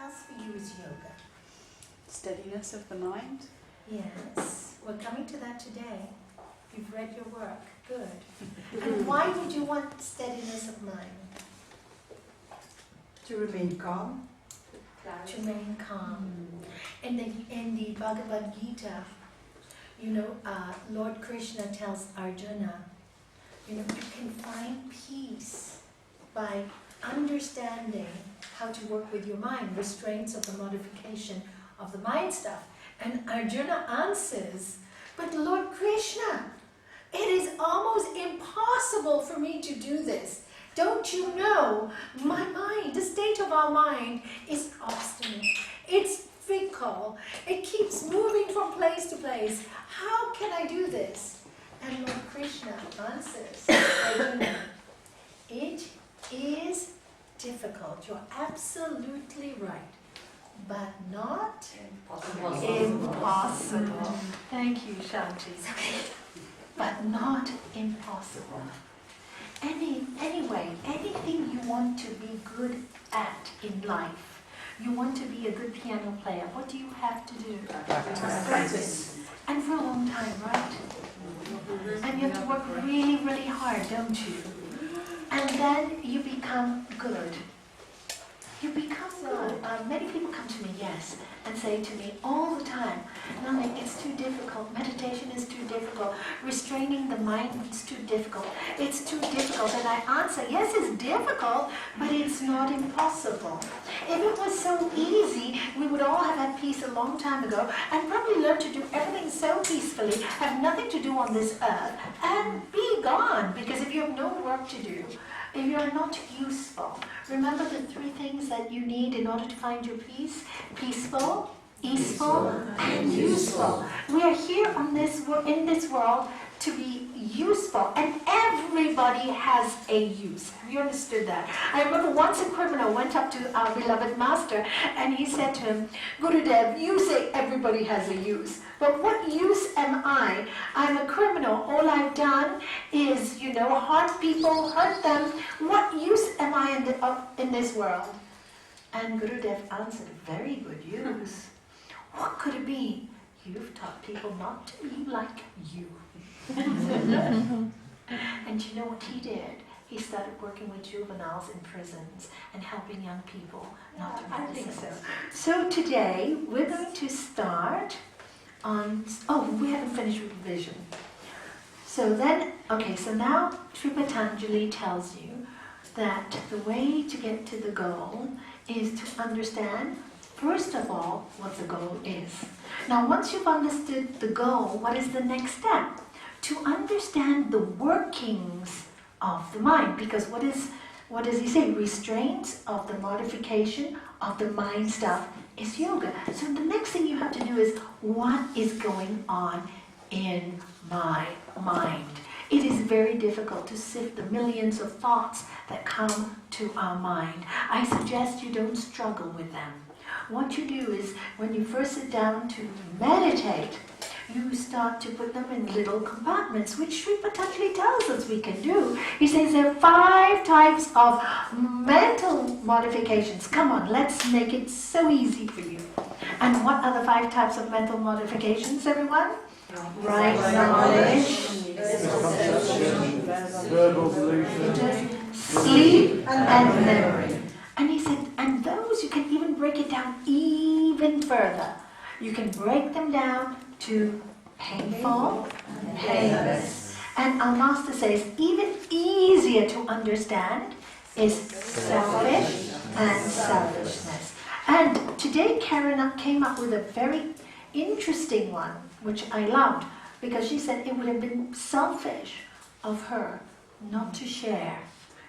else for you is yoga? Steadiness of the mind. Yes, we're coming to that today. You've read your work. Good. And why would you want steadiness of mind? To remain calm. To remain calm. In the Bhagavad Gita, Lord Krishna tells Arjuna, you can find peace by understanding how to work with your mind, restraints of the modification of the mind stuff. And Arjuna answers, but Lord Krishna, it is almost impossible for me to do this. Don't you know, my mind, the state of our mind is obstinate. It's fickle. It keeps moving from place to place. How can I do this? And Lord Krishna answers, Arjuna, it is difficult. You're absolutely right. But not impossible. Thank you, Shanti. But not impossible. Anyway, anything you want to be good at in life, you want to be a good piano player, what do you have to do? Practice. And for a long time, right? And you have to work really, really hard, don't you? And then you become good. You become good. Many people come to me, yes, and say to me all the time, Nalanie, it's too difficult. Meditation is too difficult. Restraining the mind is too difficult. It's too difficult. And I answer, yes, it's difficult, but it's not impossible. If it was so easy, we would all have had peace a long time ago and probably learn to do everything so peacefully, have nothing to do on this earth, and be gone. Because if you have no work to do, if you are not useful, remember the three things that you need in order to find your peace: peaceful, easeful, and useful. We are here on in this world to be useful, and everybody has a use. Have you understood that? I remember once a criminal went up to our beloved master and he said to him, Gurudev, you say everybody has a use, but what use am I? I'm a criminal. All I've done is, hurt people, hurt them. What use am I in this world? And Gurudev answered, very good use. What could it be? You've taught people not to be like you. And you know what he did? He started working with juveniles in prisons and helping young people not to practice. So today we're going to start on, we haven't finished with revision. So now Sri Patanjali tells you that the way to get to the goal is to understand, first of all, what the goal is. Now once you've understood the goal, what is the next step? To understand the workings of the mind, because what does he say? Restraints of the modification of the mind stuff is yoga. So the next thing you have to do is, what is going on in my mind? It is very difficult to sift the millions of thoughts that come to our mind. I suggest you don't struggle with them. What you do is, when you first sit down to meditate, you start to put them in little compartments, which Sri Patanjali tells us we can do. He says there are 5 types of mental modifications. Come on, let's make it so easy for you. And what are the 5 types of mental modifications, everyone? Right knowledge, verbal delusion, sleep, and memory. And he said, and those you can even break it down even further. You can break them down to painful, painless. And our master says, even easier to understand is selfish and selfishness. And today Karen came up with a very interesting one, which I loved, because she said it would have been selfish of her not to share.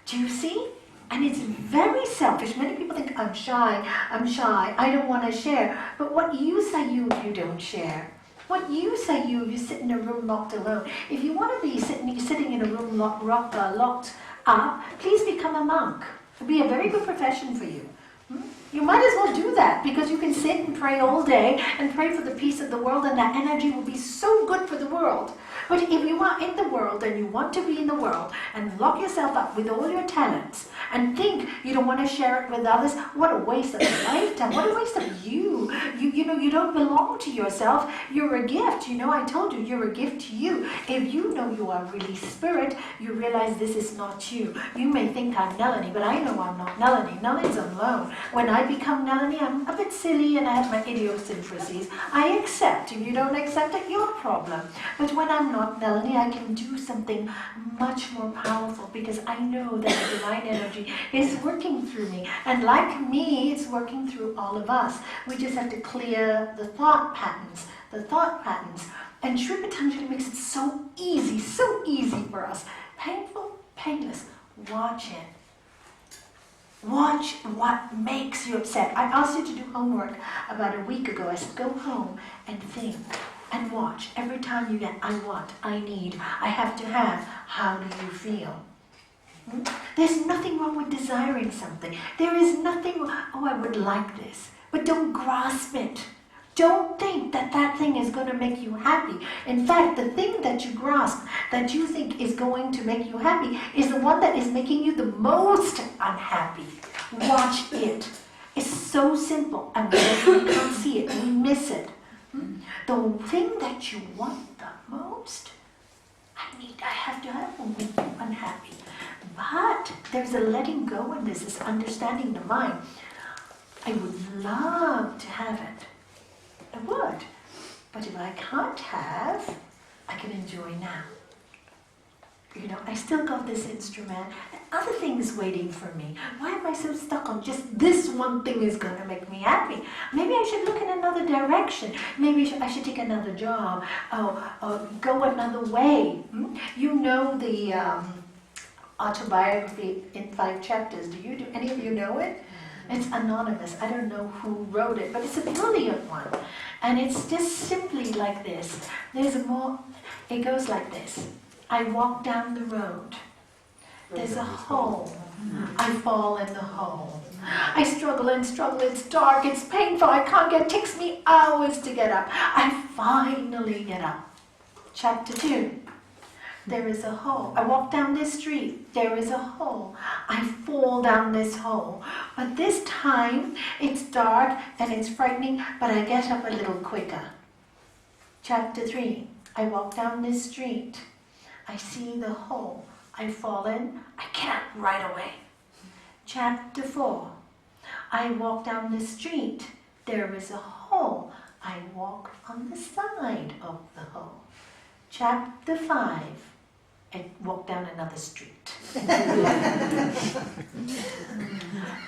Do you see? And it's very selfish. Many people think, I'm shy, I don't want to share. But what use are you if you don't share? What use are you if you sit in a room locked alone? If you want to be sitting in a room locked up, please become a monk. It would be a very good profession for you. You might as well do that, because you can sit and pray all day and pray for the peace of the world, and that energy will be so good for the world. But if you are in the world and you want to be in the world and lock yourself up with all your talents and think you don't want to share it with others, what a waste of a lifetime. What a waste of you. You don't belong to yourself. You're a gift. I told you, you're a gift to you. If you know you are really spirit, you realize this is not you. You may think I'm Nalanie, but I know I'm not Nalanie. Nalanie's alone. When I become Nalanie, I'm a bit silly and I have my idiosyncrasies. I accept. If you don't accept it, your problem. But when I'm not Nalanie, I can do something much more powerful because I know that the divine energy is working through me. And like me, it's working through all of us. We just have to clear the thought patterns. And Sri Patanjali makes it so easy for us. Painful, painless. Watch it. Watch what makes you upset. I asked you to do homework about a week ago. I said, go home and think and watch. Every time you get, I want, I need, I have to have, how do you feel? There's nothing wrong with desiring something. There is nothing, I would like this. But don't grasp it. Don't think that that thing is going to make you happy. In fact, the thing that you grasp, that you think is going to make you happy, is the one that is making you the most unhappy. Watch it. It's so simple, and we can't see it, we miss it. The thing that you want the most, I have to have, will make you unhappy. But there's a letting go and there's this understanding the mind. I would love to have it. I would. But if I can't have, I can enjoy now. I still got this instrument and other things waiting for me. Why am I so stuck on just this one thing is going to make me happy? Maybe I should look in another direction. Maybe I should take another job. Go another way. The autobiography in 5 chapters. Do any of you know it? It's anonymous. I don't know who wrote it, but it's a brilliant one. And it's just simply like this. It goes like this. I walk down the road. There's a hole. I fall in the hole. I struggle and struggle. It's dark. It's painful. It takes me hours to get up. I finally get up. Chapter 2. There is a hole. I walk down this street. There is a hole. I fall down this hole. But this time, it's dark and it's frightening, but I get up a little quicker. Chapter 3. I walk down this street. I see the hole. I fall in. I get up right away. Chapter 4. I walk down the street. There is a hole. I walk on the side of the hole. Chapter 5. I walk down another street.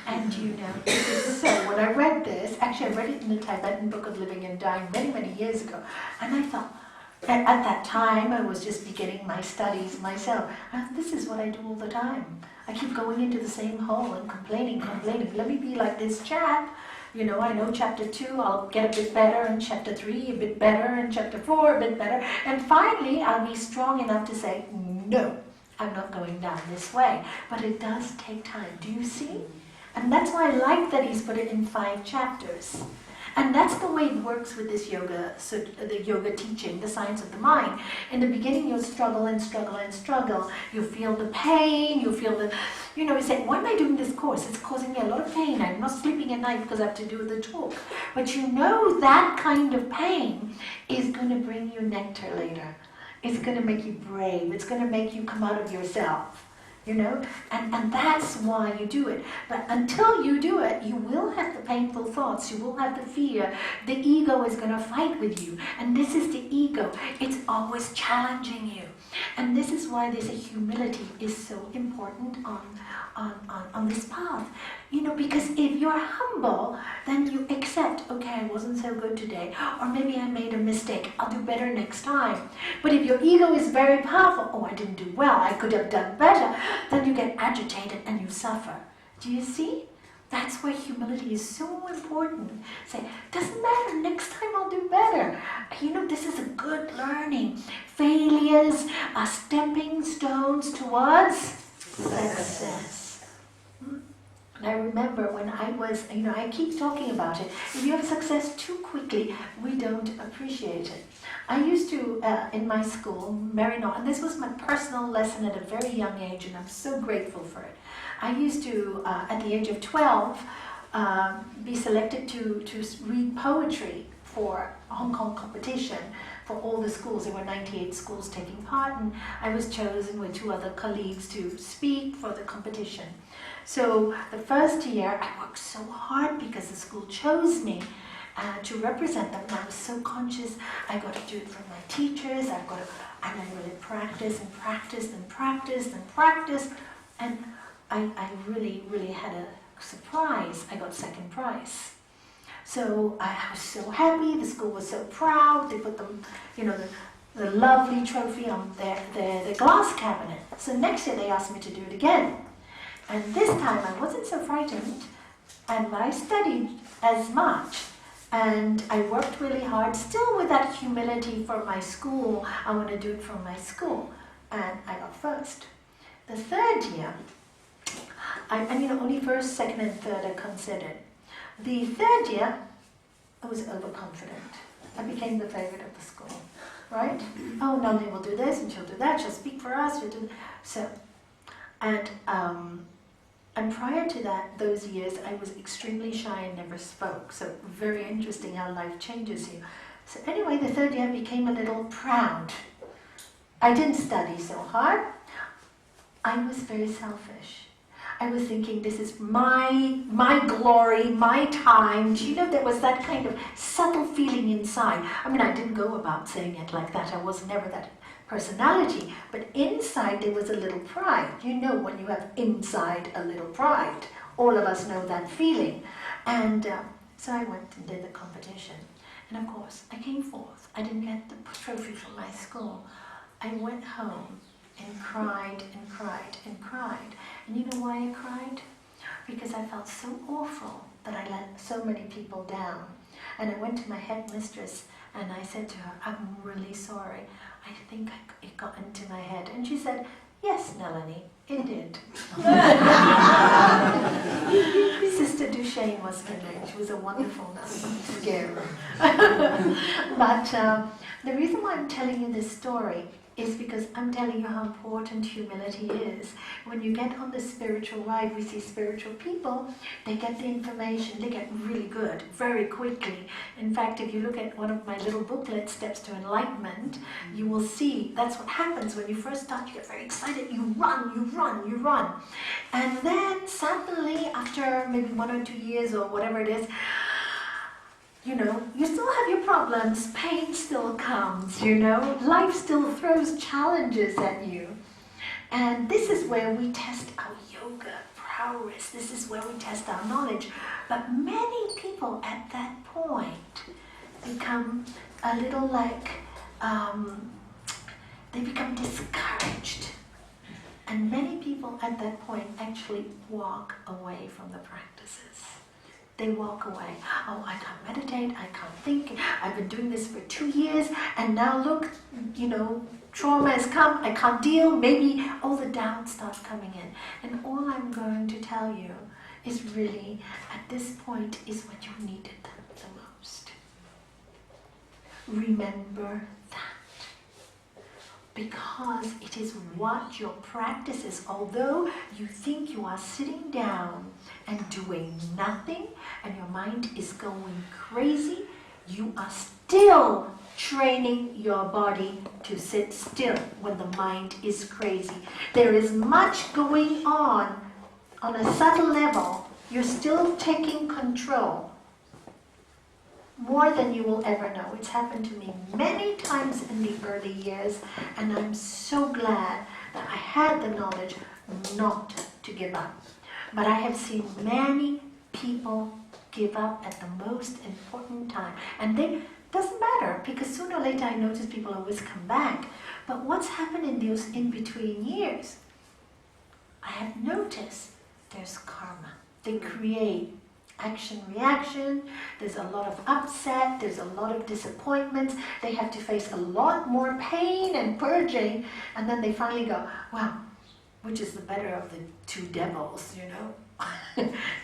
And so when I read this, actually I read it in the Tibetan Book of Living and Dying many, many years ago, and I thought, at that time I was just beginning my studies myself. This is what I do all the time. I keep going into the same hole and complaining. Let me be like this chap. I know chapter 2 I'll get a bit better, and chapter 3 a bit better, and chapter 4 a bit better. And finally I'll be strong enough to say, no, I'm not going down this way. But it does take time. Do you see? And that's why I like that he's put it in 5 chapters. And that's the way it works with this yoga, so the yoga teaching, the science of the mind. In the beginning, you'll struggle and struggle and struggle. You feel the pain, you feel the, you say, why am I doing this course? It's causing me a lot of pain. I'm not sleeping at night because I have to do the talk. But that kind of pain is going to bring you nectar later. It's going to make you brave. It's going to make you come out of yourself. And that's why you do it. But until you do it, you will have the painful thoughts, you will have the fear. The ego is going to fight with you. And this is the ego. It's always challenging you. And this is why this humility is so important on this path. Because if you're humble, then you accept, okay, I wasn't so good today, or maybe I made a mistake, I'll do better next time. But if your ego is very powerful, oh, I didn't do well, I could have done better, then you get agitated and you suffer. Do you see? That's why humility is so important. Say, doesn't matter, next time I'll do better. This is a good learning. Failures are stepping stones towards success. And I remember when I was, I keep talking about it. If you have success too quickly, we don't appreciate it. I used to, in my school, Marino, and this was my personal lesson at a very young age, and I'm so grateful for it. I used to, at the age of 12, be selected to read poetry for a Hong Kong competition for all the schools. There were 98 schools taking part, and I was chosen with 2 other colleagues to speak for the competition. So the first year, I worked so hard because the school chose me to represent them, and I was so conscious. I got to do it for my teachers. And I really practice and practiced and practiced and practiced, and I really, really had a surprise. I got second prize. So I was so happy. The school was so proud. They put them, the lovely trophy on the glass cabinet. So next year they asked me to do it again. And this time I wasn't so frightened, and I studied as much. And I worked really hard, still with that humility for my school. I want to do it for my school. And I got first. The third year, only first, second, and third are considered. The third year, I was overconfident. I became the favorite of the school, right? Oh, Nalanie will do this, and she'll do that. She'll speak for us. She'll do so. And prior to that, those years, I was extremely shy and never spoke. So very interesting how life changes you. So anyway, the third year I became a little proud. I didn't study so hard. I was very selfish. I was thinking, this is my glory, my time. Do you know, there was that kind of subtle feeling inside. I mean, I didn't go about saying it like that. I was never that personality, but inside there was a little pride. You know, when you have inside a little pride, all of us know that feeling. And so I went and did the competition, and of course I came fourth. I didn't get the trophy from my school. I went home and cried and cried and cried. And you know why I cried? Because I felt so awful that I let so many people down. And I went to my headmistress and I said to her, I'm really sorry. I think it got into my head. And she said, yes, Nalanie, it did. Sister Duchesne was her name. She was a wonderful nun, scary. But the reason why I'm telling you this story is because I'm telling you how important humility is. When you get on the spiritual ride, we see spiritual people, they get the information, they get really good very quickly. In fact, if you look at one of my little booklets, Steps to Enlightenment, you will see that's what happens when you first start. You get very excited, you run, you run, you run. And then suddenly, after maybe 1 or 2 years or whatever it is, you still have your problems, pain still comes, life still throws challenges at you. And this is where we test our yoga prowess, this is where we test our knowledge. But many people at that point become a little like, they become discouraged. And many people at that point actually walk away from the practices. They walk away. Oh, I can't meditate, I can't think, I've been doing this for 2 years, and now look, trauma has come, I can't deal, maybe all the downs start coming in. And all I'm going to tell you is really, at this point, is what you needed the most. Remember that. Because it is what your practice is. Although you think you are sitting down and doing nothing, and your mind is going crazy, you are still training your body to sit still when the mind is crazy. There is much going on a subtle level. You're still taking control. More than you will ever know. It's happened to me many times in the early years, and I'm so glad that I had the knowledge not to give up. But I have seen many people give up at the most important time. And it doesn't matter, because sooner or later I notice people always come back. But what's happened in those in-between years? I have noticed there's karma. They create action-reaction, there's a lot of upset, there's a lot of disappointments, they have to face a lot more pain and purging, and then they finally go, wow, which is the better of the two devils, you know.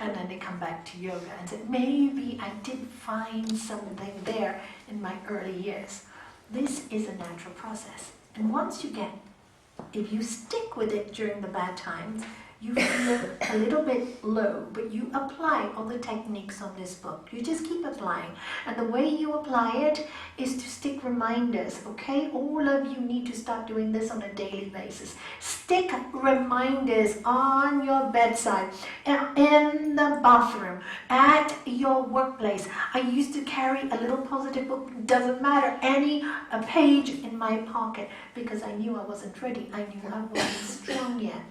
And then they come back to yoga and say, maybe I did find something there in my early years. This is a natural process. And once you get, if you stick with it during the bad times, you feel a little bit low, but you apply all the techniques on this book. You just keep applying. And the way you apply it is to stick reminders, okay? All of you need to start doing this on a daily basis. Stick reminders on your bedside, in the bathroom, at your workplace. I used to carry a little positive book, doesn't matter, a page in my pocket, because I knew I wasn't ready. I knew I wasn't strong yet.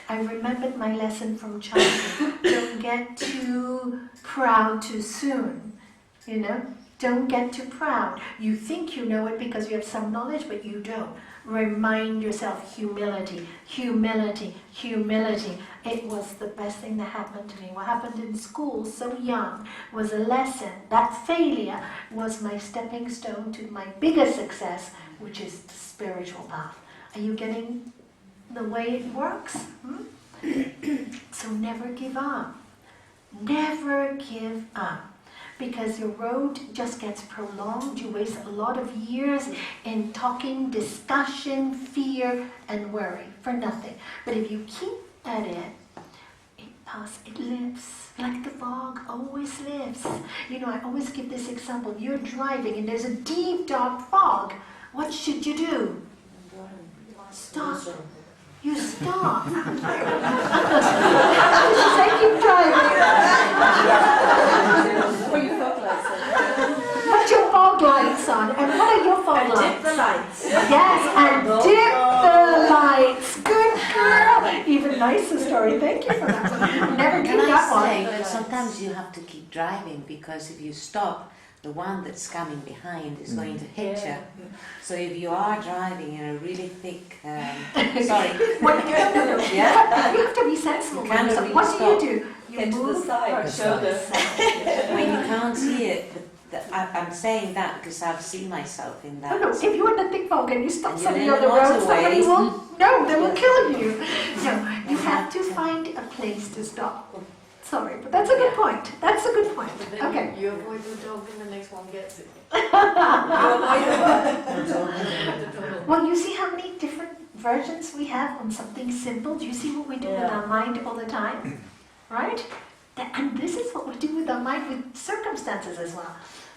I remembered my lesson from childhood. Don't get too proud too soon, you know? Don't get too proud. You think you know it because you have some knowledge, but you don't. Remind yourself, humility, humility, humility. It was the best thing that happened to me. What happened in school so young was a lesson. That failure was my stepping stone to my bigger success, which is the spiritual path. Are you getting the way it works? So never give up. Never give up. Because your road just gets prolonged. You waste a lot of years in talking, discussion, fear, and worry for nothing. But if you keep at it, it lives. Like the fog always lives. You know, I always give this example. You're driving and there's a deep, dark fog. What should you do? Stop. You stop. Did you say keep driving? Put your fog lights on. Put your fog lights on. And what are your fog lights? Dip the lights. Yes, and dip the lights. Good girl. Even nicer story. Thank you for that one. Never did that one. But sometimes you have to keep driving, because if you stop, the one that's coming behind is going to hit you. So if you are driving in a really thick, sorry. Yeah? You have to be sensible. You can't really what stop. do? You Get to the move side. Shoulder. When you can't see it, I'm saying that because I've seen myself in that. Oh no, if you're in a thick fog and you stop And somebody you're on in the the road, somebody motorway. will, no, they will kill you. No, you have to find a place to stop. Sorry, but that's a good point. That's a good point. But then Okay. you avoid the dog and the next one gets it. Well, you see how many different versions we have on something simple? Do you see what we do with our mind all the time? Right? And this is what we do with our mind with circumstances as well.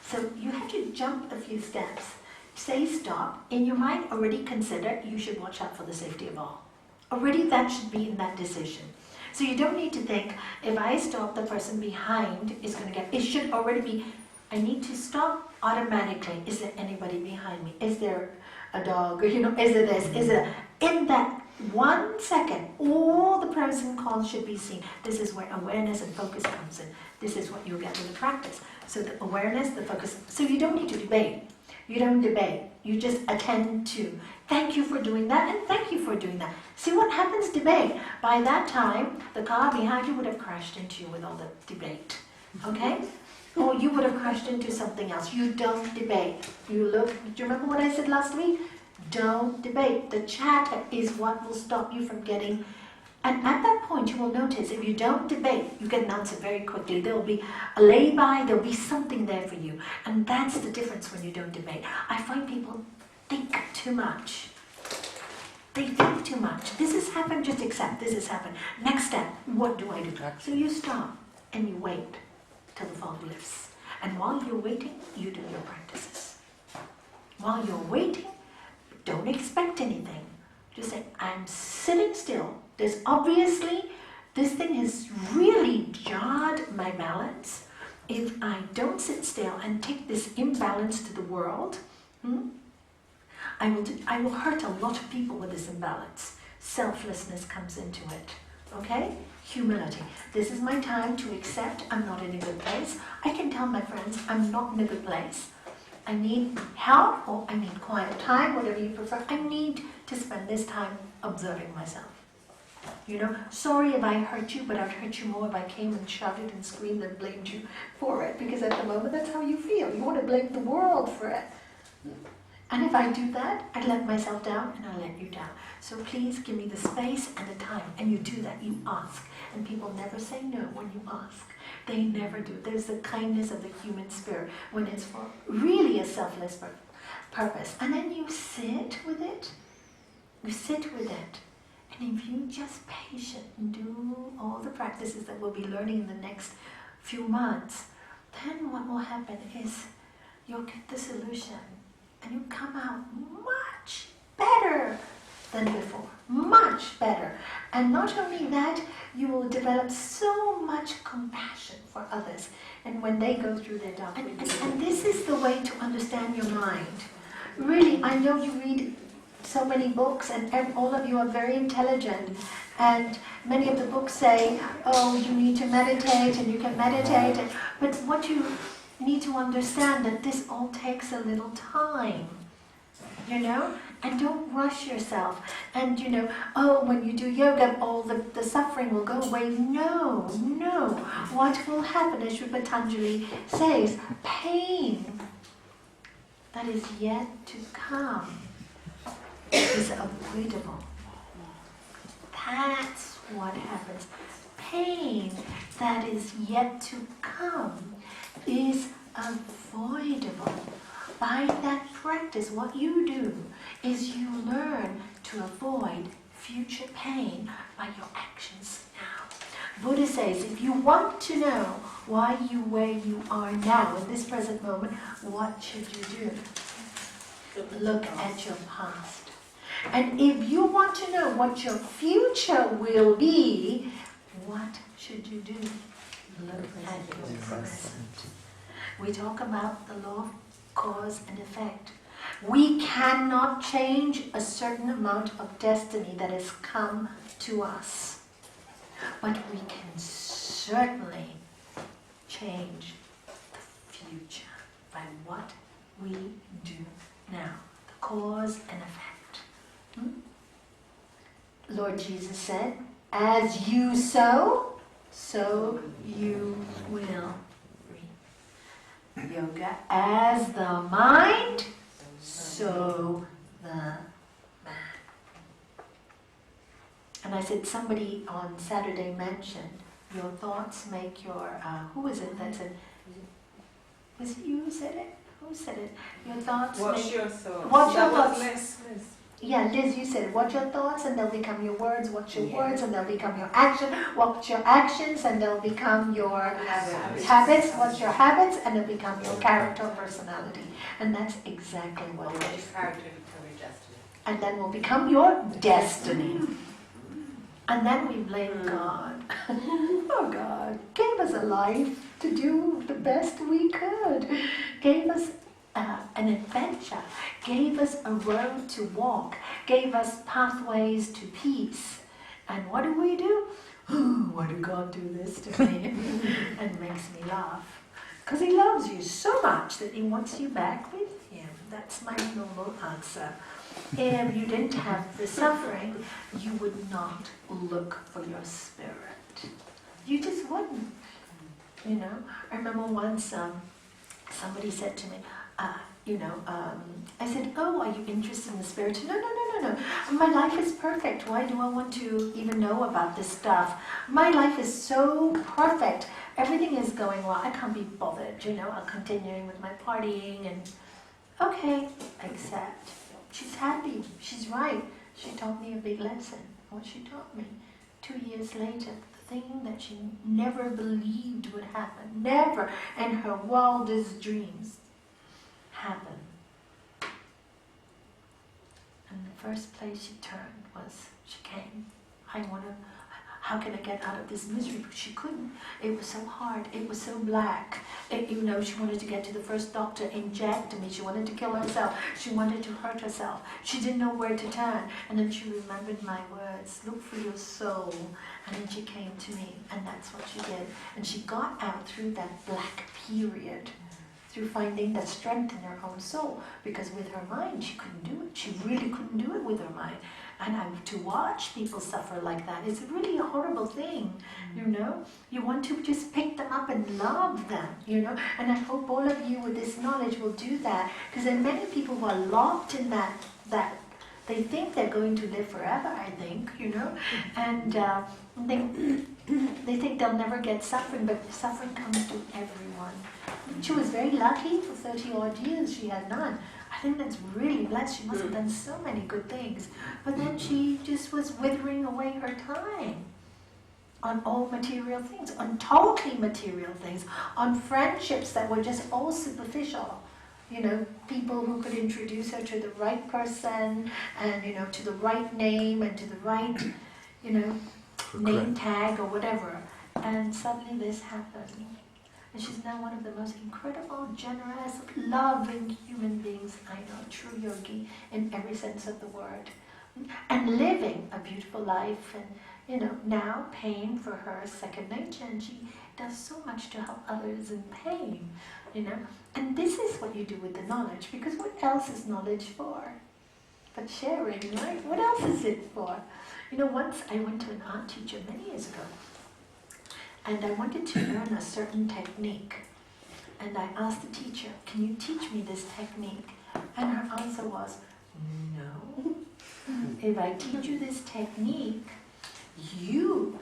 So you have to jump a few steps. Say stop. In your mind, already consider you should watch out for the safety of all. Already that should be in that decision. So you don't need to think, if I stop, the person behind is going to get... It should already be, I need to stop automatically. Is there anybody behind me? Is there a dog? Or, you know, is it this? Is it... In that 1 second, all the pros and cons should be seen. This is where awareness and focus comes in. This is what you'll get with the practice. So the awareness, the focus. So you don't need to debate. You don't debate. You just attend to. Thank you for doing that, and thank you for doing that. See what happens? Debate. By that time, the car behind you would have crashed into you with all the debate. Okay? Or you would have crashed into something else. You don't debate. You look. Do you remember what I said last week? Don't debate. The chatter is what will stop you from getting... And at that point, you will notice, if you don't debate, you get an answer very quickly. There will be a lay-by, there will be something there for you. And that's the difference when you don't debate. I find people think too much. They think too much. This has happened, just accept. This has happened. Next step, what do I do? So you stop and you wait till the fog lifts. And while you're waiting, you do your practices. While you're waiting, don't expect anything. Just say, I'm sitting still. There's obviously, this thing has really jarred my balance. If I don't sit still and take this imbalance to the world, I will hurt a lot of people with this imbalance. Selflessness comes into it. Okay? Humility. This is my time to accept I'm not in a good place. I can tell my friends I'm not in a good place. I need help, or I need quiet time, whatever you prefer. I need to spend this time observing myself. You know, sorry if I hurt you, but I'd hurt you more if I came and shouted and screamed and blamed you for it. Because at the moment, that's how you feel. You want to blame the world for it. And if I do that, I let myself down and I let you down. So please give me the space and the time. And you do that, you ask. And people never say no when you ask. They never do. There's the kindness of the human spirit when it's for really a selfless purpose. And then you sit with it. You sit with it. And if you just patient and do all the practices that we'll be learning in the next few months, then what will happen is you'll get the solution and you come out much better than before. Much better. And not only that, you will develop so much compassion for others. And when they go through their dark weakness. And this is the way to understand your mind. Really, I know you read so many books and all of you are very intelligent. And many of the books say, oh, you need to meditate and you can meditate. But what you need to understand that this all takes a little time. You know? And don't rush yourself. And you know, oh, when you do yoga, all the suffering will go away. No, no. What will happen, as Sri Patanjali says, pain that is yet to come is avoidable. That's what happens. Pain that is yet to come is avoidable. By that practice, what you do is you learn to avoid future pain by your actions now. Buddha says, if you want to know why you where you are now in this present moment, what should you do? Look at your past. And if you want to know what your future will be, what should you do? Look at your present. We talk about the law of cause and effect. We cannot change a certain amount of destiny that has come to us. But we can certainly change the future by what we do now. The cause and effect. Lord Jesus said, as you sow, so you will reap. Yoga, as the mind, so the man. And I said, somebody on Saturday mentioned, your thoughts make your, who was it that said, was it you who said it? Who said it? Your thoughts Watch make... your thoughts. Watch your That thoughts. was Liz. Yeah, Liz, you said, watch your thoughts and they'll become your words, watch your words and they'll become your action, watch your actions and they'll become your habits, watch your habits and they'll become your character or personality. And that's exactly what it is. Character become your destiny. And then will become your destiny. And then we blame God. Oh, God gave us a life to do the best we could. Gave us an adventure, gave us a road to walk, gave us pathways to peace. And what do? Why did God do this to me? And makes me laugh. Because He loves you so much that He wants you back with Him. That's my normal answer. If you didn't have the suffering, you would not look for your spirit. You just wouldn't. You know, I remember once somebody said to me, I said, oh, are you interested in the spirit? No. My life is perfect. Why do I want to even know about this stuff? My life is so perfect. Everything is going well. I can't be bothered, I'm continuing with my partying and okay, accept. She's happy. She's right. She taught me a big lesson. What she taught me. 2 years later, the thing that she never believed would happen, never, in her wildest dreams, happened. And the first place she turned was, she came. How can I get out of this misery? But she couldn't. It was so hard. It was so black. She wanted to get to the first doctor, inject me. She wanted to kill herself. She wanted to hurt herself. She didn't know where to turn. And then she remembered my words, look for your soul. And then she came to me, and that's what she did. And she got out through that black period, through finding that strength in her own soul. Because with her mind, she couldn't do it. She really couldn't do it with her mind. And to watch people suffer like that is really a horrible thing, you know. You want to just pick them up and love them, you know. And I hope all of you with this knowledge will do that, because there are many people who are locked in that they think they're going to live forever, I think, you know. And they think they'll never get suffering, but suffering comes to everyone. She was very lucky. For 30 odd years she had none. I think that's really blessed. She must have done so many good things. But then she just was withering away her time on all material things, on totally material things, on friendships that were just all superficial. You know, people who could introduce her to the right person and, you know, to the right name and to the right, you know, name tag or whatever. And suddenly this happened. And she's now one of the most incredible, generous, loving human beings I know, a true yogi in every sense of the word. And living a beautiful life, and, you know, now pain for her is second nature, and she does so much to help others in pain, you know. And this is what you do with the knowledge, because what else is knowledge for? But sharing, right? What else is it for? You know, once I went to an art teacher many years ago, and I wanted to learn a certain technique. And I asked the teacher, can you teach me this technique? And her answer was, no. If I teach you this technique, you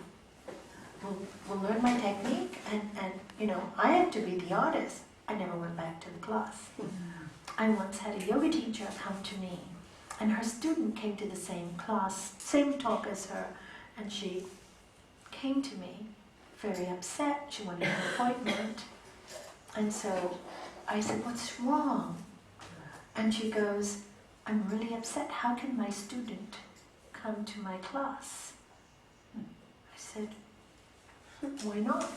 will learn my technique, and you know, I have to be the artist. I never went back to the class. I once had a yoga teacher come to me, and her student came to the same class, same talk as her, and she came to me very upset. She wanted an appointment. And so I said, what's wrong? And she goes, I'm really upset. How can my student come to my class? I said, why not?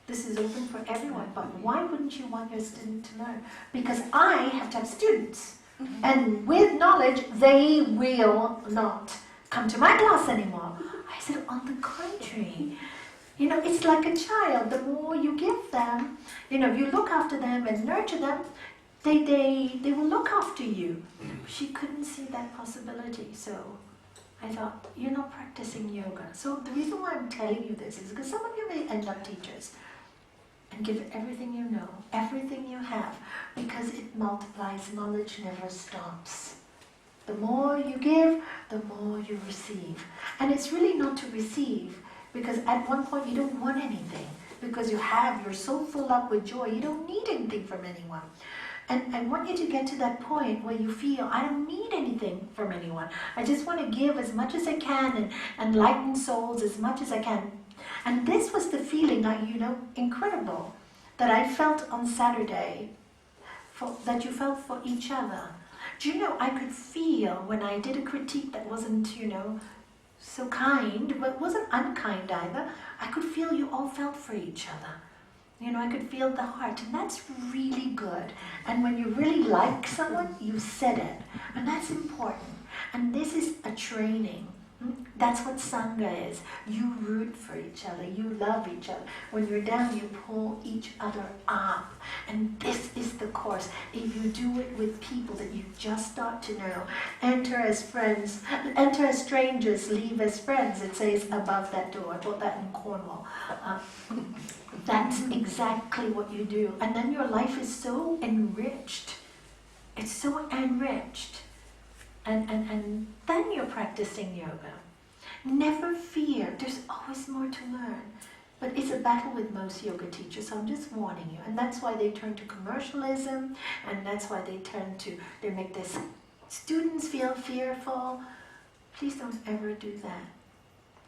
This is open for everyone, but why wouldn't you want your student to learn? Because I have to have students. And with knowledge, they will not come to my class anymore. I said, on the contrary. You know, it's like a child. The more you give them, you know, if you look after them and nurture them, they will look after you. She couldn't see that possibility, so I thought, you're not practicing yoga. So the reason why I'm telling you this is because some of you may end up teachers and give everything you know, everything you have, because it multiplies. Knowledge never stops. The more you give, the more you receive. And it's really not to receive, because at one point you don't want anything, because you're so full up with joy, you don't need anything from anyone. And I want you to get to that point where you feel, I don't need anything from anyone. I just want to give as much as I can and enlighten souls as much as I can. And this was the feeling, you know, incredible, that I felt on Saturday, that you felt for each other. Do you know, I could feel when I did a critique that wasn't, you know, so kind, but wasn't unkind either. I could feel you all felt for each other. You know, I could feel the heart, and that's really good. And when you really like someone, you said it, and that's important. And this is a training. That's what Sangha is. You root for each other, you love each other. When you're down, you pull each other up. And this is the course. If you do it with people that you just start to know, enter as friends, enter as strangers, leave as friends, it says above that door. I taught that in Cornwall. That's exactly what you do. And then your life is so enriched. It's so enriched. And then you're practicing yoga. Never fear. There's always more to learn. But it's a battle with most yoga teachers, so I'm just warning you. And that's why they turn to commercialism, and that's why they make their students feel fearful. Please don't ever do that.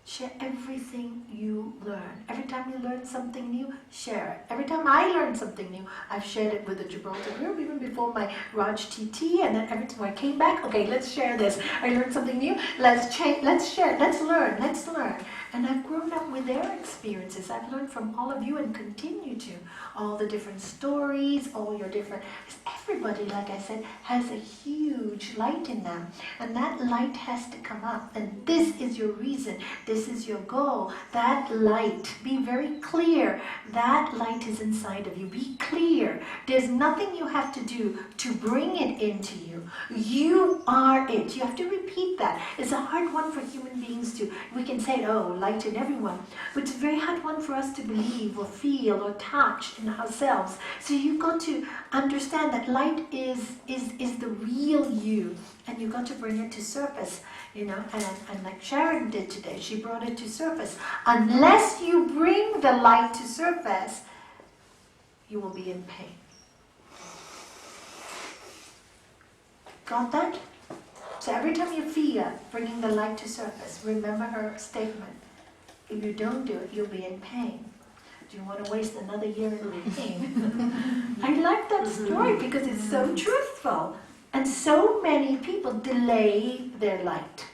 Share everything you learn. Every time you learn something new, share it. Every time I learn something new, I've shared it with the Gibraltar group, even before my RTT, and then every time I came back, okay, let's share this. I learned something new, let's share, let's learn. And I've grown up with their experiences. I've learned from all of you and continue to. All the different stories, all your different... Everybody, like I said, has a huge light in them. And that light has to come up. And this is your reason. This is your goal. That light, be very clear. That light is inside of you. Be clear. There's nothing you have to do to bring it into you. You are it. You have to repeat that. It's a hard one for human beings to... We can say, oh, light in everyone. But it's a very hard one for us to believe or feel or touch in ourselves. So you've got to understand that light is the real you. And you've got to bring it to surface. You know, and like Sharon did today, she brought it to surface. Unless you bring the light to surface, you will be in pain. Got that? So every time you feel bringing the light to surface, remember her statement. If you don't do it, you'll be in pain. Do you want to waste another year in pain? I like that story because it's so truthful. And so many people delay their light.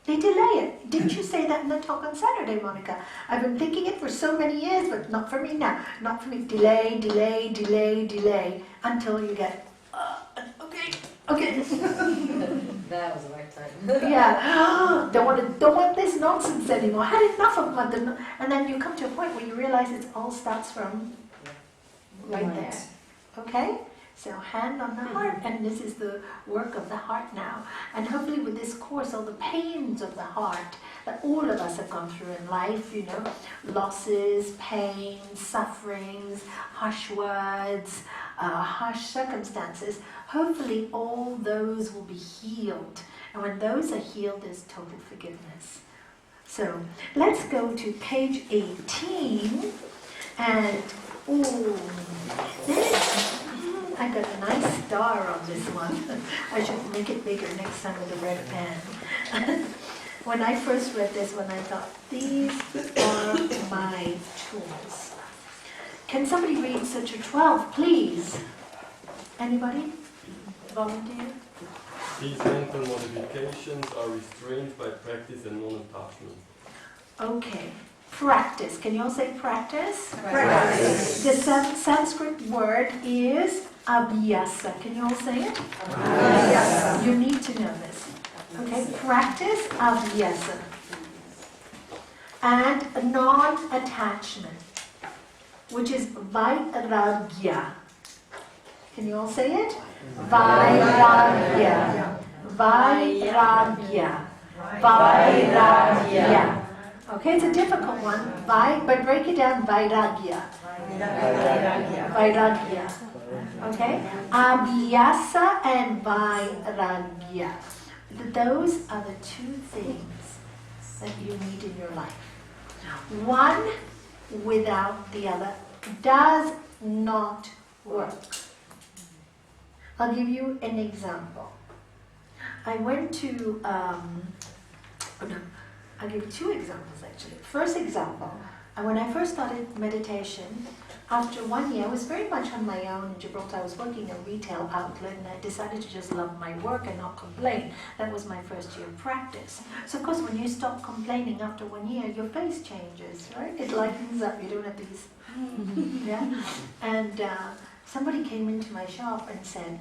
They delay it. Didn't you say that in the talk on Saturday, Monica? I've been thinking it for so many years, but not for me now. Not for me. Delay, delay, delay, delay, until you get, okay. That was the right time. Yeah. Don't want this nonsense anymore. I had enough of it. And then you come to a point where you realize it all starts from right there. Okay? So hand on the heart, and this is the work of the heart now. And hopefully with this course, all the pains of the heart that all of us have gone through in life, you know, losses, pains, sufferings, harsh words, harsh circumstances, hopefully all those will be healed. And when those are healed, there's total forgiveness. So let's go to page 18, and I got a nice star on this one. I should make it bigger next time with a red pen. When I first read this one, I thought, these are my tools. Can somebody read Sutra 12, please? Anybody? Volunteer? These mental modifications are restrained by practice and non-attachment. Okay. Practice. Can you all say practice? Practice. The Sanskrit word is abhyasa. Can you all say it? Abhyasa. You need to know this. Okay, practice abhyasa. And non-attachment, which is vairagya. Can you all say it? Vairagya. Vairagya. Vairagya. Okay, it's a difficult one, but break it down, vairagya. Vairagya. Okay? Abhyasa and vairagya. Those are the two things that you need in your life. One without the other does not work. I'll give you an example. I went to, I'll give you two examples actually. First example, when I first started meditation, after 1 year, I was very much on my own in Gibraltar. I was working in a retail outlet and I decided to just love my work and not complain. That was my first year of practice. So of course when you stop complaining after 1 year, your face changes, right? It lightens up, you don't have these, yeah? And somebody came into my shop and said,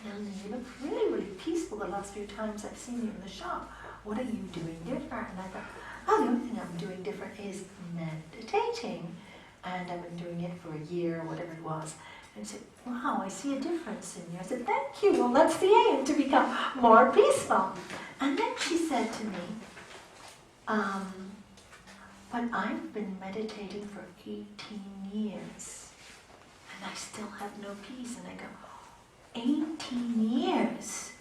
Nalanie, you look really, really peaceful the last few times I've seen you in the shop. What are you doing different? And I thought, oh, the only thing I'm doing different is meditating. And I've been doing it for a year, or whatever it was. And he said, wow, I see a difference in you. I said, thank you. Well, that's the aim, to become more peaceful. And then she said to me, but I've been meditating for 18 years. And I still have no peace. And I go, 18 years?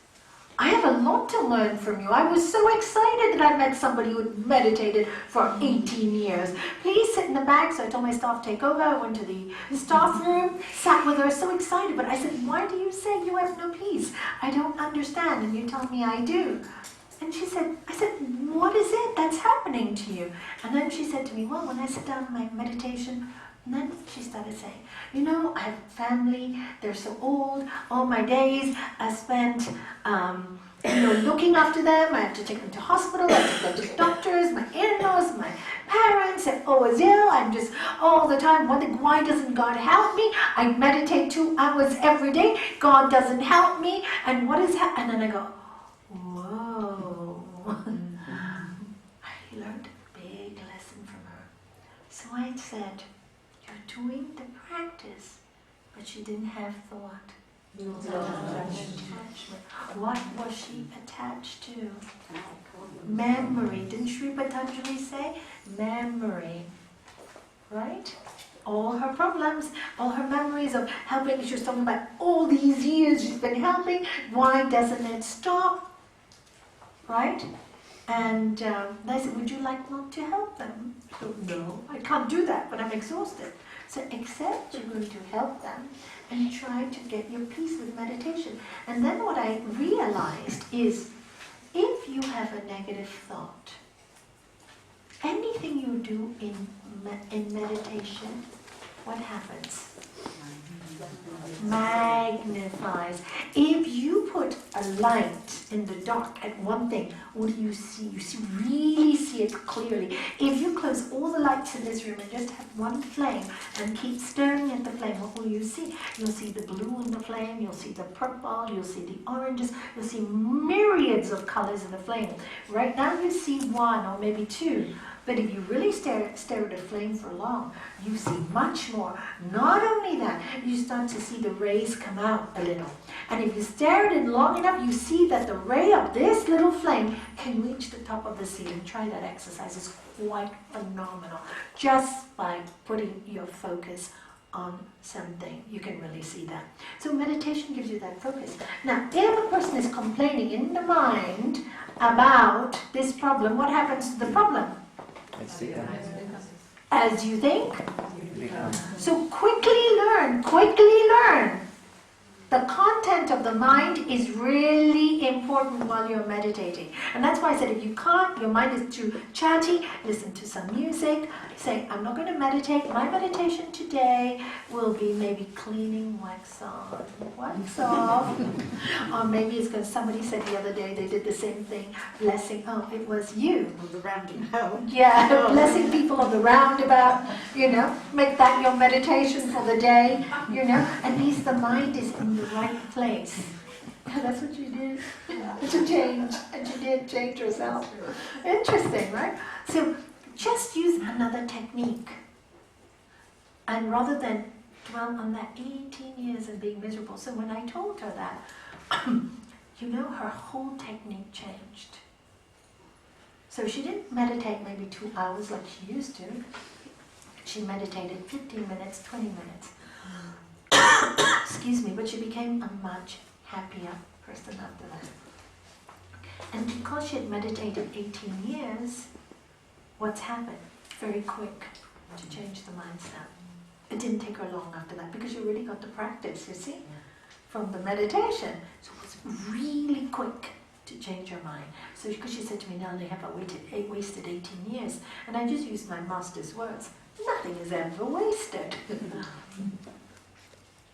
I have a lot to learn from you. I was so excited that I met somebody who had meditated for 18 years. Please sit in the back. So I told my staff, take over. I went to the staff room, sat with her, so excited. But I said, why do you say you have no peace? I don't understand. And you tell me I do. And I said, what is it that's happening to you? And then she said to me, well, when I sit down in my meditation, and then she started saying, you know, I have family, they're so old, all my days I spent, looking after them. I have to take them to hospital, I have to take them to doctors, my in-laws, my parents, they're always ill. I'm just all the time wondering, why doesn't God help me? I meditate 2 hours every day, God doesn't help me, and what is happening? And then I go, whoa. I learned a big lesson from her. So I said, you're doing the practice, but she didn't have thought. Attachment. What was she attached to? Memory. Didn't Sri Patanjali say? Memory. Right? All her problems, all her memories of helping, she was talking about all these years she's been helping. Why doesn't it stop? Right? And I said, would you like not to help them? So, no, I can't do that, but I'm exhausted. So accept you're going to help them and try to get your peace with meditation. And then what I realized is, if you have a negative thought, anything you do in meditation, what happens? Magnifies. If you put a light in the dark at one thing, what do you see? You really see it clearly. If you close all the lights in this room and just have one flame and keep staring at the flame, what will you see? You'll see the blue in the flame, you'll see the purple, you'll see the oranges, you'll see myriads of colors in the flame. Right now you see one or maybe two. But if you really stare at a flame for long, you see much more. Not only that, you start to see the rays come out a little. And if you stare at it long enough, you see that the ray of this little flame can reach the top of the ceiling. Try that exercise. It's quite phenomenal. Just by putting your focus on something, you can really see that. So meditation gives you that focus. Now, if a person is complaining in the mind about this problem, what happens to the problem? As you think. So quickly learn. The content of the mind is really important while you're meditating. And that's why I said, if you can't, your mind is too chatty, listen to some music, say, I'm not going to meditate. My meditation today will be maybe cleaning wax on, wax off. Or maybe it's because somebody said the other day they did the same thing, blessing, it was you. The roundabout. Yeah, blessing people of the roundabout, make that your meditation for the day, at least the mind is in the right place. That's what you did. To change, and you did change yourself. Interesting, right? So just use another technique. And rather than dwell on that 18 years and being miserable. So when I told her that, her whole technique changed. So she didn't meditate maybe 2 hours like she used to. She meditated 15 minutes, 20 minutes. Excuse me, but she became a much happier person after that. And because she had meditated 18 years, what's happened? Very quick to change the mindset. It didn't take her long after that because you really got the practice, you see, from the meditation. So it was really quick to change her mind. So because she said to me, Nalanie, have I wasted 18 years? And I just used my master's words. Nothing is ever wasted.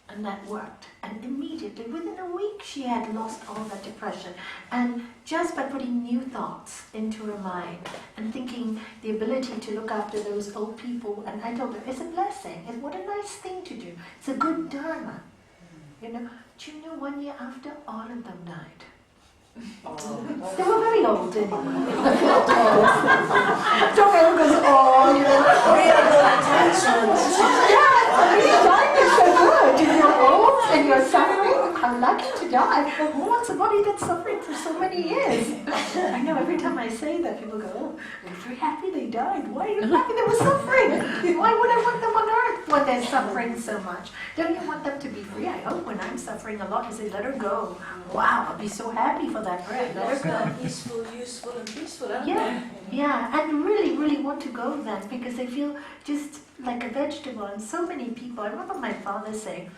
And that worked. And immediately, within a week, she had lost all that depression. And just by putting new thoughts into her mind and thinking the ability to look after those old people, and I told her, it's a blessing. And what a nice thing to do. It's a good dharma. Do you know 1 year after, all of them died? They were very old anyway. Don't ever go, Dying is so good. If you're old and you're suffering, how lucky to die. Who wants a body that's suffering for so many years? I know every time I say that, people go, oh, they're very happy they died. Why are you happy they were suffering? Why would I want them on earth when they're suffering so much? Don't you want them to be free? I hope when I'm suffering a lot, you say, let her go. Wow, I'll be so happy for that breath. Let her go. Useful, useful, and peaceful, aren't Yeah, yeah, and really, really want to go then because they feel just like a vegetable. And so many people, I remember my father saying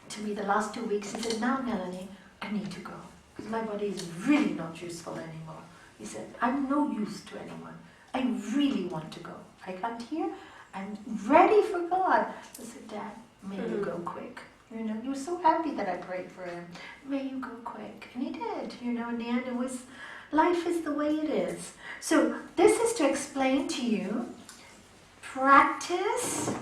to me the last 2 weeks, he said, now Nalanie, I need to go because my body is really not useful anymore. He said, I'm no use to anyone. I really want to go. I got here, I'm ready for God. I said, Dad, may you go quick. You know, he was so happy that I prayed for him. May you go quick. And he did. You know, in the end, it was, life is the way it is. So this is to explain to you, practice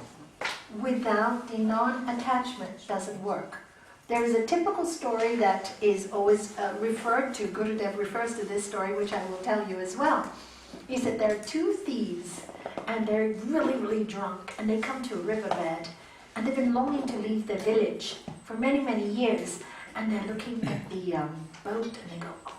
without the non-attachment doesn't work. There is a typical story that is always referred to. Gurudev refers to this story, which I will tell you as well. He said there are two thieves, and they're really, really drunk, and they come to a riverbed, and they've been longing to leave their village for many, many years, and they're looking at the boat, and they go, oh,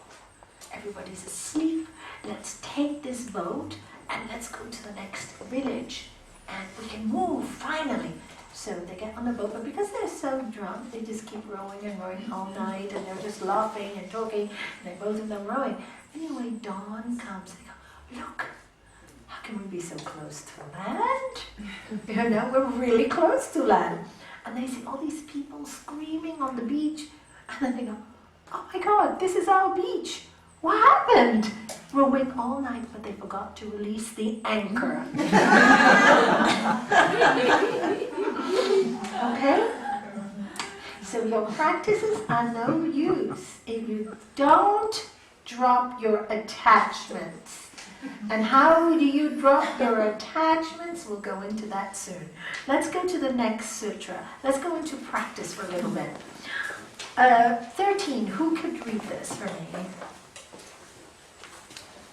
everybody's asleep, let's take this boat, and let's go to the next village, and we can move, finally. So they get on the boat, but because they're so drunk, they just keep rowing and rowing all night, and they're just laughing and talking, and they're both of them rowing. Anyway, dawn comes, they go, look, how can we be so close to land? You know, we're really close to land. And they see all these people screaming on the beach, and then they go, oh my God, this is our beach. What happened? Rowing all night, but they forgot to release the anchor. Okay? So your practices are no use if you don't drop your attachments. And how do you drop your attachments? We'll go into that soon. Let's go to the next sutra. Let's go into practice for a little bit. 13, who could read this for me?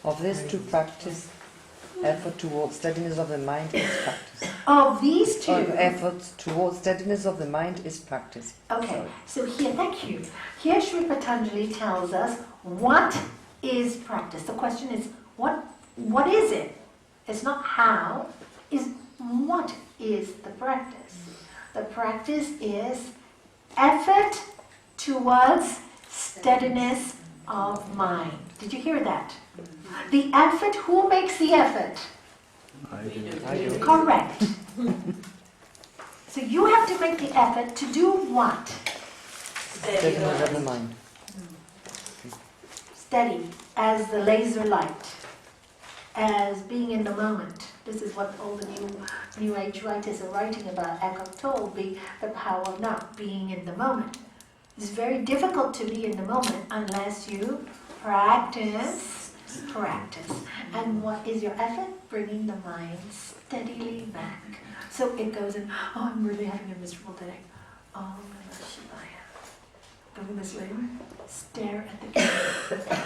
Of this to practice, effort towards steadiness of the mind is practice. Of these two. Effort towards steadiness of the mind is practice. Okay, so here, thank you. Here Sri Patanjali tells us what is practice. The question is, what is it? It's not how, is what is the practice? The practice is effort towards steadiness of mind. Did you hear that? The effort, who makes the effort? I do. Correct. So you have to make the effort to do what? Steadiness of the mind. Steady as the laser light, as being in the moment. This is what all the new age writers are writing about. Eckhart Tolle, the power of not being in the moment. It's very difficult to be in the moment unless you practice. And what is your effort? Bringing the mind steadily back. So it goes in, oh, I'm really having a miserable day. Oh, my Shivaya. Going this way, stare at the camera.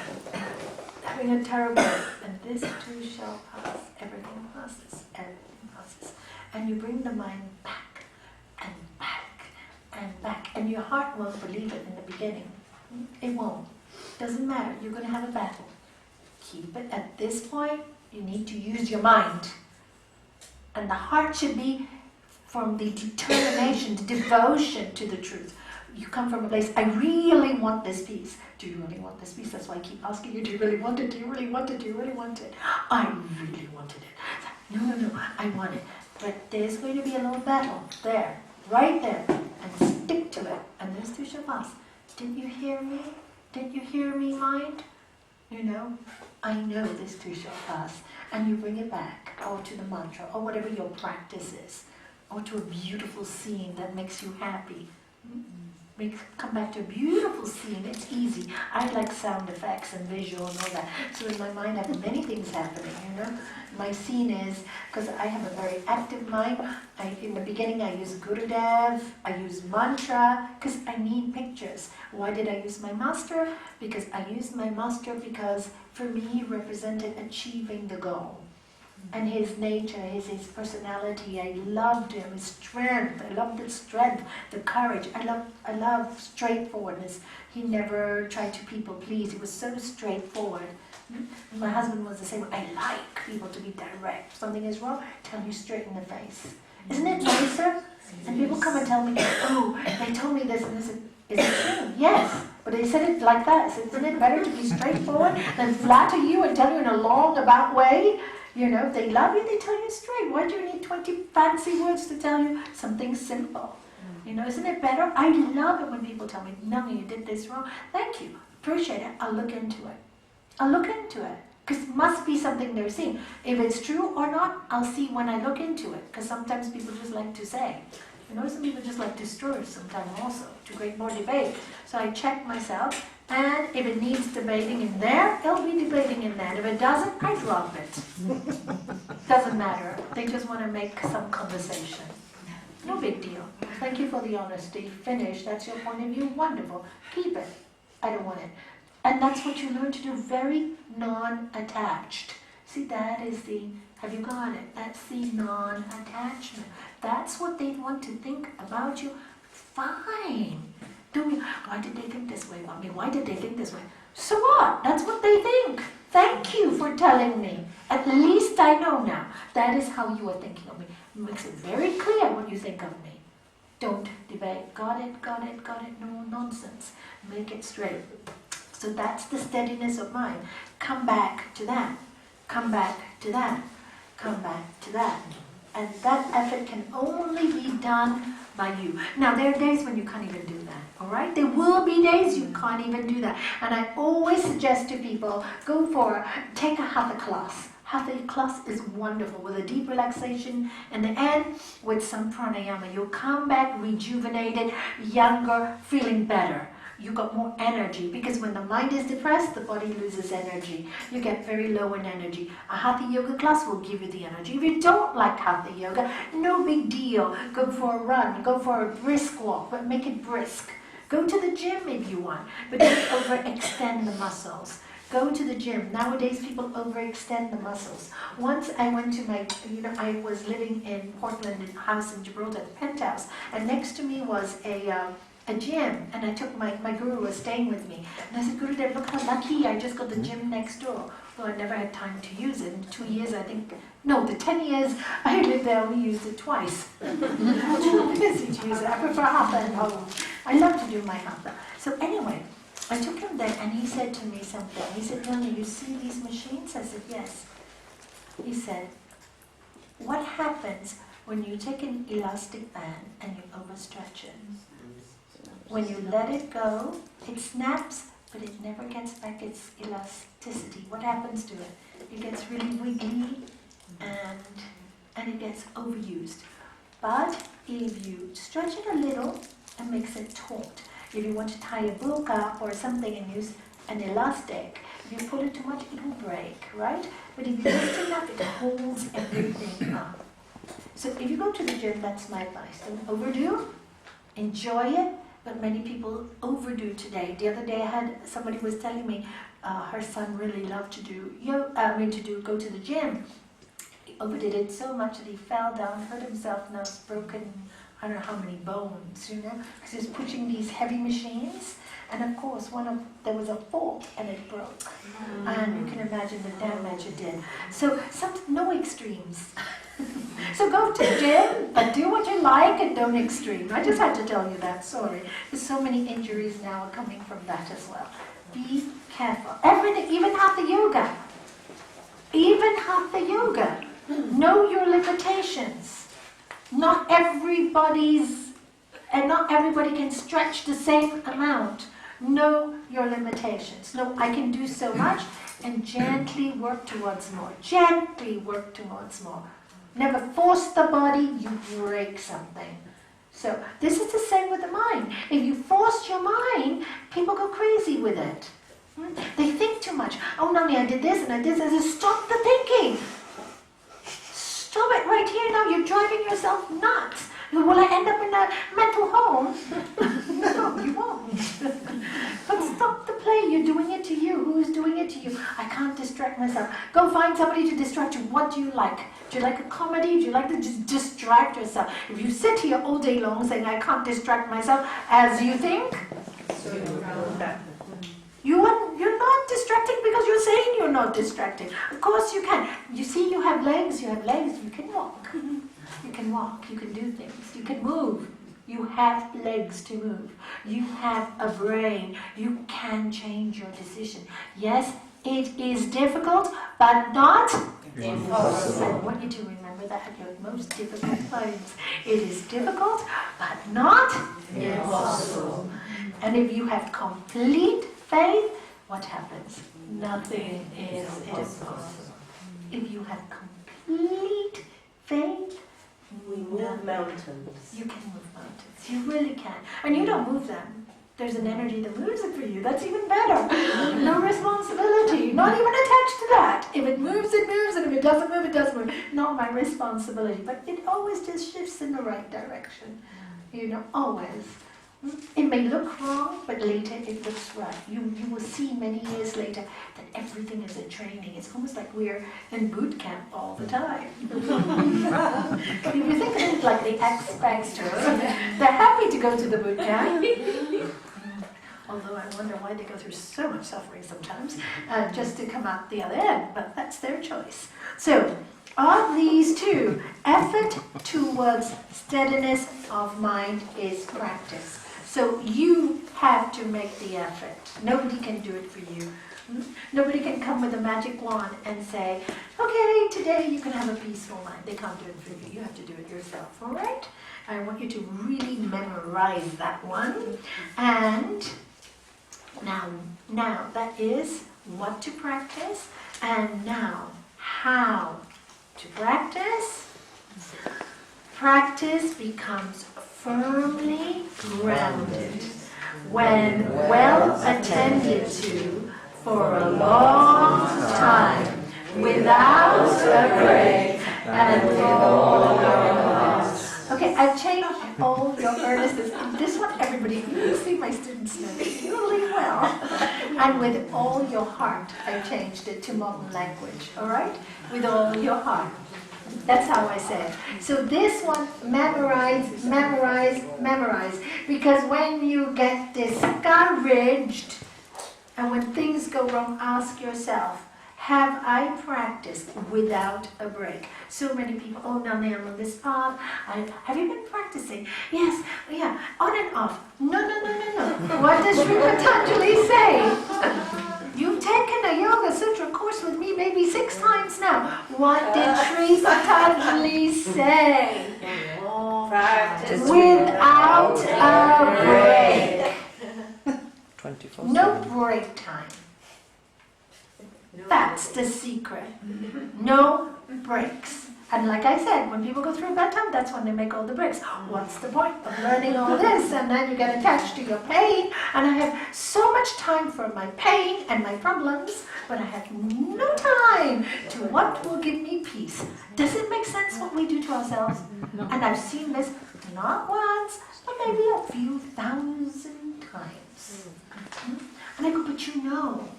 Having a terrible day. And this too shall pass. Everything passes. Everything passes. And you bring the mind back and back and back. And your heart won't believe it in the beginning. It won't. Doesn't matter. You're going to have a battle. Keep it. At this point, you need to use your mind. And the heart should be from the determination, the devotion to the truth. You come from a place, I really want this peace. Do you really want this peace? That's why I keep asking you, do you really want it? Do you really want it? Do you really want it? I really wanted it. No, I want it. But there's going to be a little battle there, right there. And stick to it. And this too shall pass. Didn't you hear me? Didn't you hear me, mind? You know, I know this too shall pass. And you bring it back, or to the mantra, or whatever your practice is, or to a beautiful scene that makes you happy. Come back to a beautiful scene. It's easy. I like sound effects and visual and all that. So in my mind I have many things happening, you know. My scene is, because I have a very active mind, in the beginning I use Gurudev, I use mantra, because I need pictures. Why did I use my master? Because I used my master because for me he represented achieving the goal. And his nature, his personality, I loved him, his strength, I loved the strength, the courage, I love straightforwardness. He never tried to people please, he was so straightforward. My husband was the same way. I like people to be direct. If something is wrong, tell you straight in the face. Isn't it nicer? And people come and tell me, oh, they told me this and this. Is it true? Yes. But they said it like that. I said, isn't it better to be straightforward than flatter you and tell you in a long about way? You know, if they love you, they tell you straight. Why do you need 20 fancy words to tell you something simple? You know, isn't it better? I love it when people tell me, no, you did this wrong. Thank you. Appreciate it. I'll look into it. I'll look into it. Because it must be something they're seeing. If it's true or not, I'll see when I look into it. Because sometimes people just like to say. Some people just like to stir sometimes also to create more debate. So I check myself, and if it needs debating in there, it'll be debating in there. If it doesn't, I drop it. Doesn't matter. They just want to make some conversation. No big deal. Thank you for the honesty. Finish. That's your point of view. Wonderful. Keep it. I don't want it. And that's what you learn to do. Very non-attached. See, that is the, have you got it? That's the non-attachment. That's what they want to think about you. Fine. Why did they think this way about me? Why did they think this way? So what? That's what they think. Thank you for telling me. At least I know now. That is how you are thinking of me. It makes it very clear what you think of me. Don't debate. Got it, got it, got it. No nonsense. Make it straight. So that's the steadiness of mind. Come back to that. Come back to that. Come back to that. And that effort can only be done by you. Now, there are days when you can't even do that, all right? There will be days you can't even do that. And I always suggest to people, take a hatha class. Hatha class is wonderful with a deep relaxation in the end with some pranayama. You'll come back rejuvenated, younger, feeling better. You got more energy, because when the mind is depressed, the body loses energy. You get very low in energy. A Hatha yoga class will give you the energy. If you don't like Hatha yoga, no big deal. Go for a run, go for a brisk walk, but make it brisk. Go to the gym if you want, but don't overextend the muscles. Go to the gym. Nowadays, people overextend the muscles. Once I went to I was living in Portland, in a house in Gibraltar, the penthouse, and next to me was a gym, and I took my guru was staying with me, and I said, Gurudev, look how lucky, I just got the gym next door. Well, I never had time to use it. In 2 years, the 10 years I lived there, I only used it twice. Too busy to use it. I prefer Hatha at home. I love to do my Hatha. So anyway, I took him there, and he said to me something. He said, Nalanie, you see these machines? I said, yes. He said, what happens when you take an elastic band and you overstretch it? When you let it go, it snaps, but it never gets back its elasticity. What happens to it? It gets really wiggly and it gets overused. But if you stretch it a little, it makes it taut. If you want to tie a book up or something and use an elastic, if you pull it too much, it will break, right? But if you lift it up, it holds everything up. So if you go to the gym, that's my advice. Don't overdo, enjoy it. But many people overdo today. The other day, somebody was telling me her son really loved to go to the gym. He overdid it so much that he fell down, hurt himself, now he's broken, I don't know how many bones, because he's pushing these heavy machines. And of course, there was a fork and it broke. And you can imagine the damage it did. So no extremes. So go to the gym, but do what you like and don't extreme. I just had to tell you that, sorry. There's so many injuries now are coming from that as well. Be careful. Everything, even Hatha yoga. Even Hatha yoga. Know your limitations. Not everybody can stretch the same amount. Know your limitations. No, I can do so much, and gently work towards more. Gently work towards more. Never force the body, you break something. So this is the same with the mind. If you force your mind, people go crazy with it. They think too much. Oh, Nalanie, I did this and I did this. I said, stop the thinking. Stop it right here now. You're driving yourself nuts. Will I end up in a mental home? No, you won't. But stop the play. You're doing it to you. Who is doing it to you? I can't distract myself. Go find somebody to distract you. What do you like? Do you like a comedy? Do you like to just distract yourself? If you sit here all day long saying, I can't distract myself, as you think, you're not distracting because you're saying you're not distracting. Of course you can. You see, you have legs, you can walk. You can walk, you can do things, you can move. You have legs to move. You have a brain. You can change your decision. Yes, it is difficult, but not impossible. I want you to remember that at your most difficult times. It is difficult, but not impossible. And if you have complete faith, what happens? Nothing is impossible. If you have complete faith, We move mountains. you can move mountains. You really can. And you don't move them. There's an energy that moves it for you. That's even better. No responsibility. Not even attached to that. If it moves, it moves. And if it doesn't move, it doesn't move. Not my responsibility. But it always just shifts in the right direction. You know, always. It may look wrong, but later it looks right. You will see many years later that everything is a training. It's almost like we're in boot camp all the time. If you think of it like the ex-Baxters, they're happy to go to the boot camp. Although I wonder why they go through so much suffering sometimes, just to come out the other end, but that's their choice. So, of these two, effort towards steadiness of mind is practice. So you have to make the effort. Nobody can do it for you. Nobody can come with a magic wand and say, okay, today you can have a peaceful mind. They can't do it for you. You have to do it yourself, all right? I want you to really memorize that one. And now that is what to practice, and now how to practice. Practice becomes firmly grounded when well attended to for a long time, without a break, and with all your heart. Okay, I've changed all your earnestness. This one, everybody, you see my students know this really well. And with all your heart, I changed it to modern language, all right? With all your heart. That's how I say it. So this one, memorize, memorize, memorize. Because when you get discouraged, and when things go wrong, ask yourself, have I practiced without a break? So many people, oh, Nalanie, I'm on this path. Have you been practicing? Yes, yeah, on and off. No. What does Sri Patanjali say? You've taken a Yoga Sutra course with me maybe 6 times now. What did Sri Patanjali say? Practice Without a break. 24/7. No break time. That's the secret. No breaks. And like I said, when people go through a bad time, that's when they make all the breaks. What's the point of learning all this? And then you get attached to your pain. And I have so much time for my pain and my problems, but I have no time to what will give me peace. Does it make sense what we do to ourselves? No. And I've seen this not once, but maybe a few thousand times. And I go, but you know,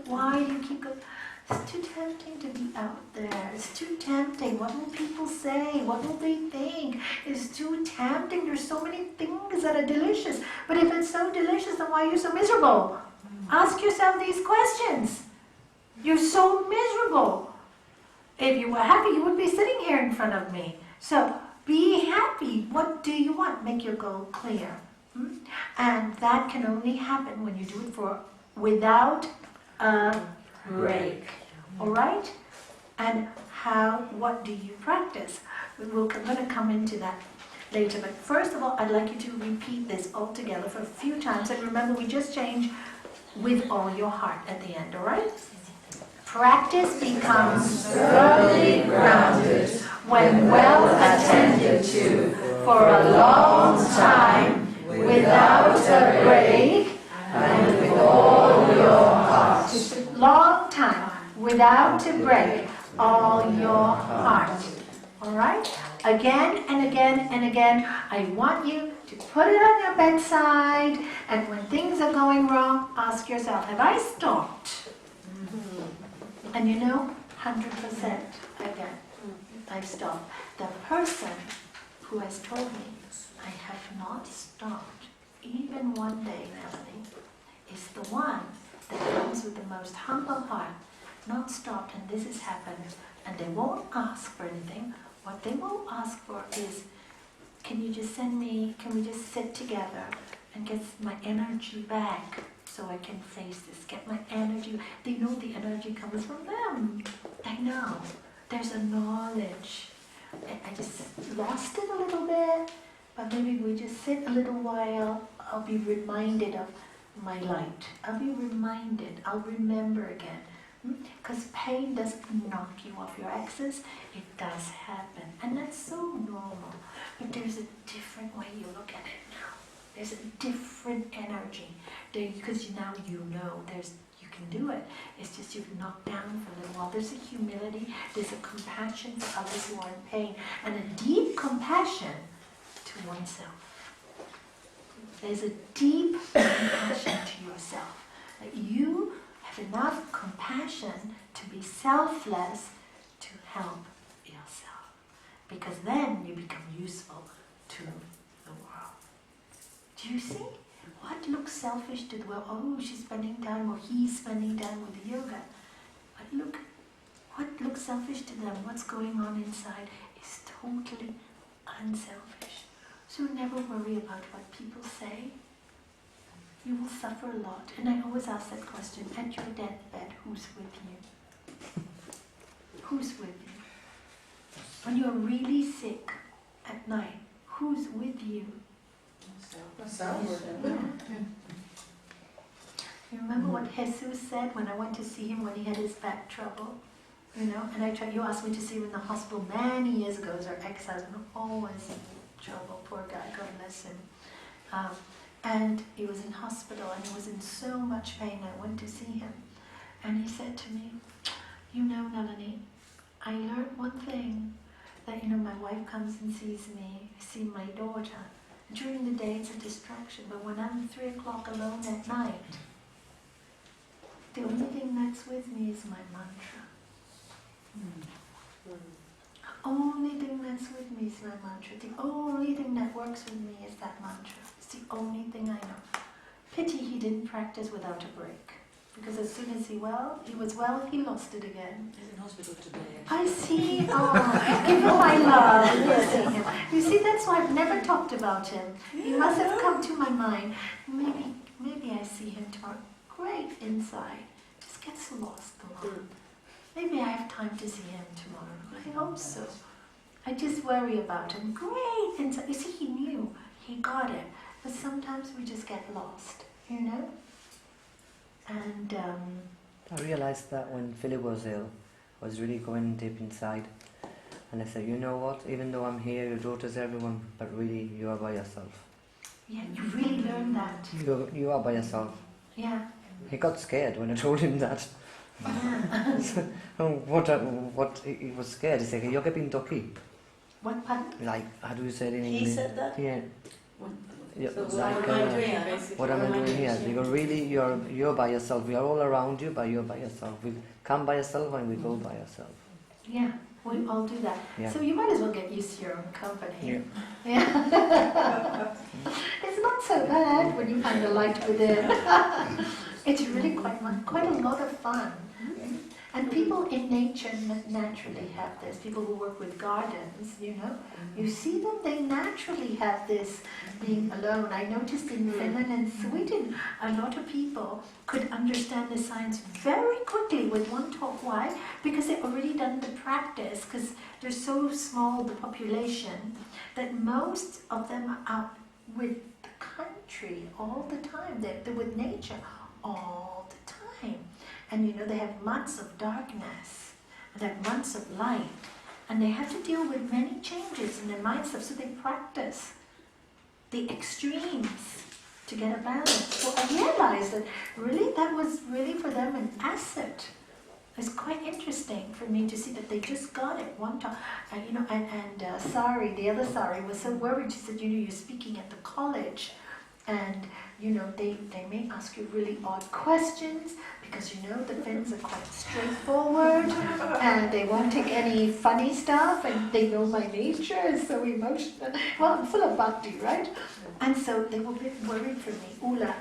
why do you keep going? It's too tempting to be out there. It's too tempting. What will people say? What will they think? It's too tempting. There's so many things that are delicious. But if it's so delicious, then why are you so miserable? Ask yourself these questions. You're so miserable. If you were happy, you wouldn't be sitting here in front of me. So be happy. What do you want? Make your goal clear. And that can only happen when you do it without a break. All right? And what do you practice? We're going to come into that later. But first of all, I'd like you to repeat this all together for a few times. And remember, we just changed with all your heart at the end, all right? Practice becomes firmly grounded when well attended to for a long time, without a break, and with all your heart. Long time, without a break, all your heart. All right? Again and again and again, I want you to put it on your bedside, and when things are going wrong, ask yourself, have I stopped? And you know, 100% again, I've stopped. The person who has told me I have not stopped, even one day, Nalanie, is the one that comes with the most humble heart, not stopped, and this has happened, and they won't ask for anything. What they will ask for is, can you just can we just sit together and get my energy back so I can face this, get my energy. They know the energy comes from them. They know. There's a knowledge. I just lost it a little bit, but maybe we just sit a little while. I'll be reminded of my light. I'll be reminded. I'll remember again. Because pain doesn't knock you off your axis. It does happen. And that's so normal. But there's a different way you look at it now. There's a different energy. Because now you know you can do it. It's just you've knocked down for a little while. There's a humility. There's a compassion for others who are in pain. And a deep compassion to oneself. There's a deep compassion to yourself. That you have enough compassion to be selfless to help yourself. Because then you become useful to the world. Do you see? What looks selfish to the world? Oh, she's spending time, or he's spending time with the yoga. But look, what looks selfish to them, what's going on inside, is totally unselfish. So never worry about what people say. You will suffer a lot. And I always ask that question, at your deathbed, who's with you? Who's with you? When you're really sick at night, who's with you? You remember what Jesus said when I went to see him when he had his back trouble? You know, and you asked me to see him in the hospital many years ago as our ex-husband, always in trouble, poor guy, God bless him. And he was in hospital and he was in so much pain. I went to see him and he said to me, you know, Nalanie, I learned one thing, that, you know, my wife comes and sees me, I see my daughter. During the day it's a distraction, but when I'm 3 o'clock alone at night, the only thing that's with me is my mantra. Only thing that's with me is my mantra. The only thing that works with me is that mantra. It's the only thing I know. Pity he didn't practice without a break. Because as soon as he was well, he lost it again. He's in hospital today. I see. Oh, give him my love. You see, that's why I've never talked about him. He must have come to my mind. Maybe I see him tomorrow. Great inside. Just gets lost a lot. Maybe I have time to see him tomorrow. I hope so. I just worry about him. Great inside. You see, he knew. He got it. But sometimes we just get lost, you know? And I realized that when Philly was ill, I was really going deep inside. And I said, you know what, even though I'm here, your daughter's everyone, but really you are by yourself. yeah, you really learned that. You are by yourself. Yeah. He got scared when I told him that. What he was scared. He said, you're getting ducky. What part? Like, how do you say it in English? He said that? Yeah. Yeah, So like, what am I doing, basically? what am I doing here? Because really, you're by yourself. We are all around you, but you're by yourself. We come by yourself and we go by yourself. Yeah, we all do that. Yeah. So you might as well get used to your own company. Yeah. Yeah. It's not so bad when you find the light within. It's really quite a lot of fun. And people in nature naturally have this. People who work with gardens, you know, you see them, they naturally have this being alone. I noticed in Finland and Sweden, a lot of people could understand the science very quickly with one talk. Why? Because they've already done the practice, because they're so small, the population, that most of them are out with the country all the time. They're with nature all the time. And you know, they have months of darkness, and they have months of light, and they have to deal with many changes in their mind stuff, so they practice the extremes to get a balance. So I realized that really that was really for them an asset. It's quite interesting for me to see that they just got it one time. You know, and Sari, the other Sari, was so worried. She said, you know, you're speaking at the college, and you know, they may ask you really odd questions, because you know the Finns are quite straightforward and they won't take any funny stuff, and they know my nature is so emotional. Well, I'm full of bhakti, right? And so they were a bit worried for me, Ula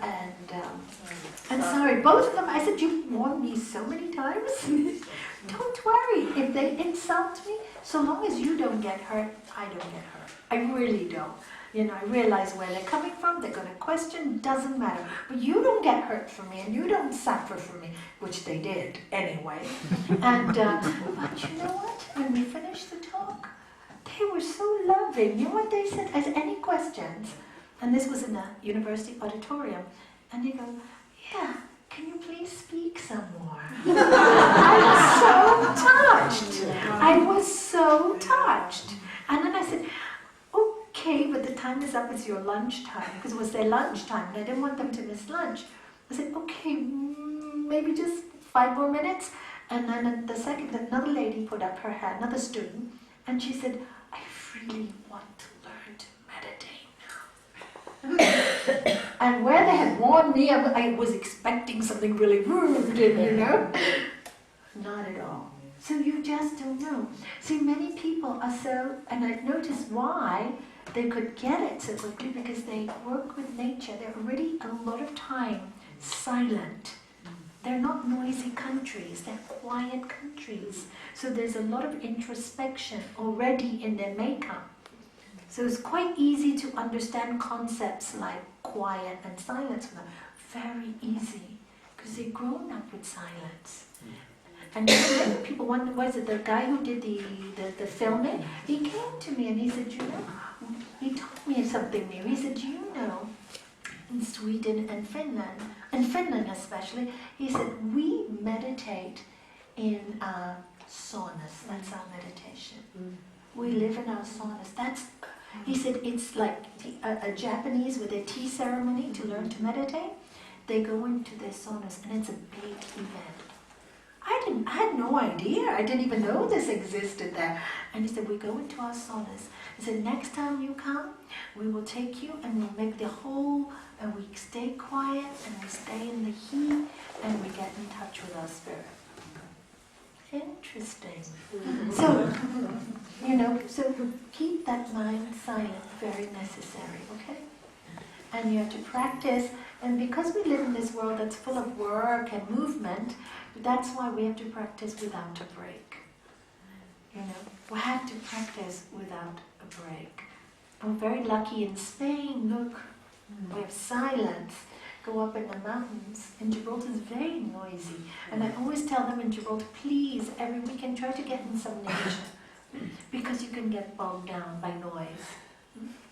and sorry, both of them. I said, you've warned me so many times. Don't worry, if they insult me, so long as you don't get hurt, I don't get hurt. I really don't. You know, I realize where they're coming from, they're going to question, doesn't matter. But you don't get hurt from me, and you don't suffer from me, which they did anyway. And but you know what? When we finished the talk, they were so loving. You know what they said? I said, any questions? And this was in a university auditorium. And you go, yeah, can you please speak some more? I was so touched. I was so touched. And then I said, okay, but the time is up, it's your lunch time, because it was their lunch time, and I didn't want them to miss lunch. I said, okay, maybe just 5 more minutes. And then another lady put up her hand, another student, and she said, I really want to learn to meditate now. And where they had warned me, I was expecting something really rude, you know? Not at all. So you just don't know. See, many people are so, and I've noticed why they could get it so quickly, because they work with nature. They're already a lot of time silent. They're not noisy countries, they're quiet countries. So there's a lot of introspection already in their makeup. So it's quite easy to understand concepts like quiet and silence for them. Very easy, because they've grown up with silence. And people wonder, was it the guy who did the filming? He came to me and he said, you know, he told me something new. He said, you know, in Sweden and Finland especially, he said, we meditate in saunas. That's our meditation. We live in our saunas. He said, it's like a Japanese with a tea ceremony to learn to meditate. They go into their saunas and it's a big event. I had no idea. I didn't even know this existed there. And he said, we go into our saunas. He said, next time you come, we will take you and we'll make the whole, and we stay quiet and we stay in the heat and we get in touch with our spirit. Interesting. So, you know, so keep that mind silent, very necessary, okay? And you have to practice, and because we live in this world that's full of work and movement, that's why we have to practice without a break. You know, we have to practice without a break. I'm very lucky in Spain, look, we have silence. Go up in the mountains. In Gibraltar is very noisy. And I always tell them in Gibraltar, please, every weekend try to get in some nature. Because you can get bogged down by noise.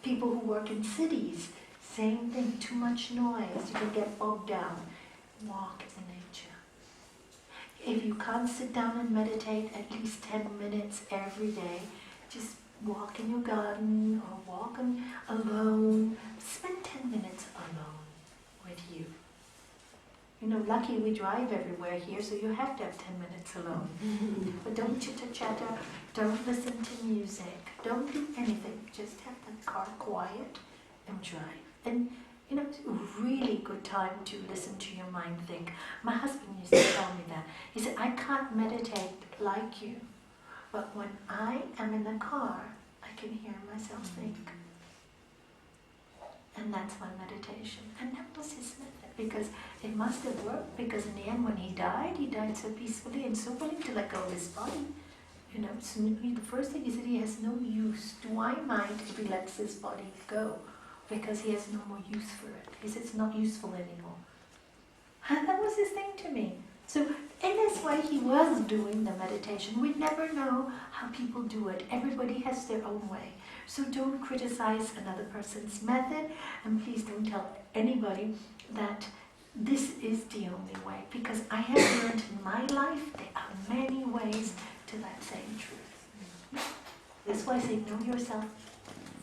People who work in cities, same thing, too much noise, you can get bogged down. Walk in nature. If you can't sit down and meditate at least 10 minutes every day, just walk in your garden or walk alone. Spend 10 minutes alone with you. You know, lucky we drive everywhere here, so you have to have 10 minutes alone. But don't chitter-chatter, don't listen to music, don't do anything. Just have the car quiet and drive. And you know, it's a really good time to listen to your mind think. My husband used to tell me that. He said, I can't meditate like you, but when I am in the car, I can hear myself think. And that's my meditation. And that was his method, because it must have worked, because in the end when he died so peacefully and so willing to let go of his body. You know, so the first thing he said, he has no use. Do I mind if he lets his body go? Because he has no more use for it. He said it's not useful anymore. And that was his thing to me. So in this way he was doing the meditation. We never know how people do it. Everybody has their own way. So don't criticize another person's method, and please don't tell anybody that this is the only way. Because I have learned in my life there are many ways to that same truth. That's why I say know yourself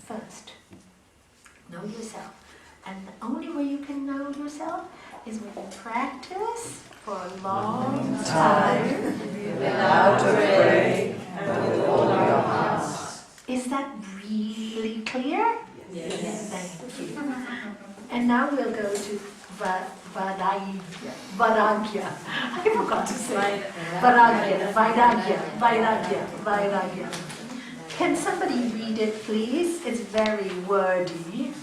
first. Know yourself. And the only way you can know yourself is when you practice for a long time Without a break and with all our hearts. Is that really clear? Yes. Thank you. And now we'll go to Vairagya. I forgot to say Vairagya. Can somebody read it, please? It's very wordy.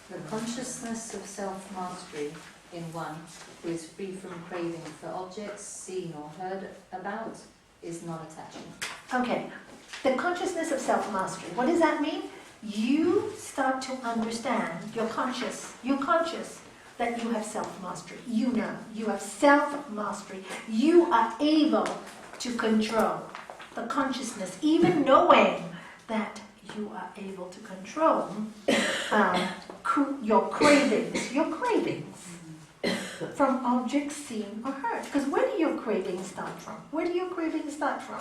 The consciousness of self-mastery in one who is free from craving for objects seen or heard about is non-attachment. Okay, the consciousness of self-mastery. What does that mean? You start to understand, you're conscious that you have self-mastery. You know, you have self-mastery. You are able to control the consciousness, even knowing that you are able to control your cravings. Your cravings from objects seen or heard. Because where do your cravings start from? Where do your cravings start from?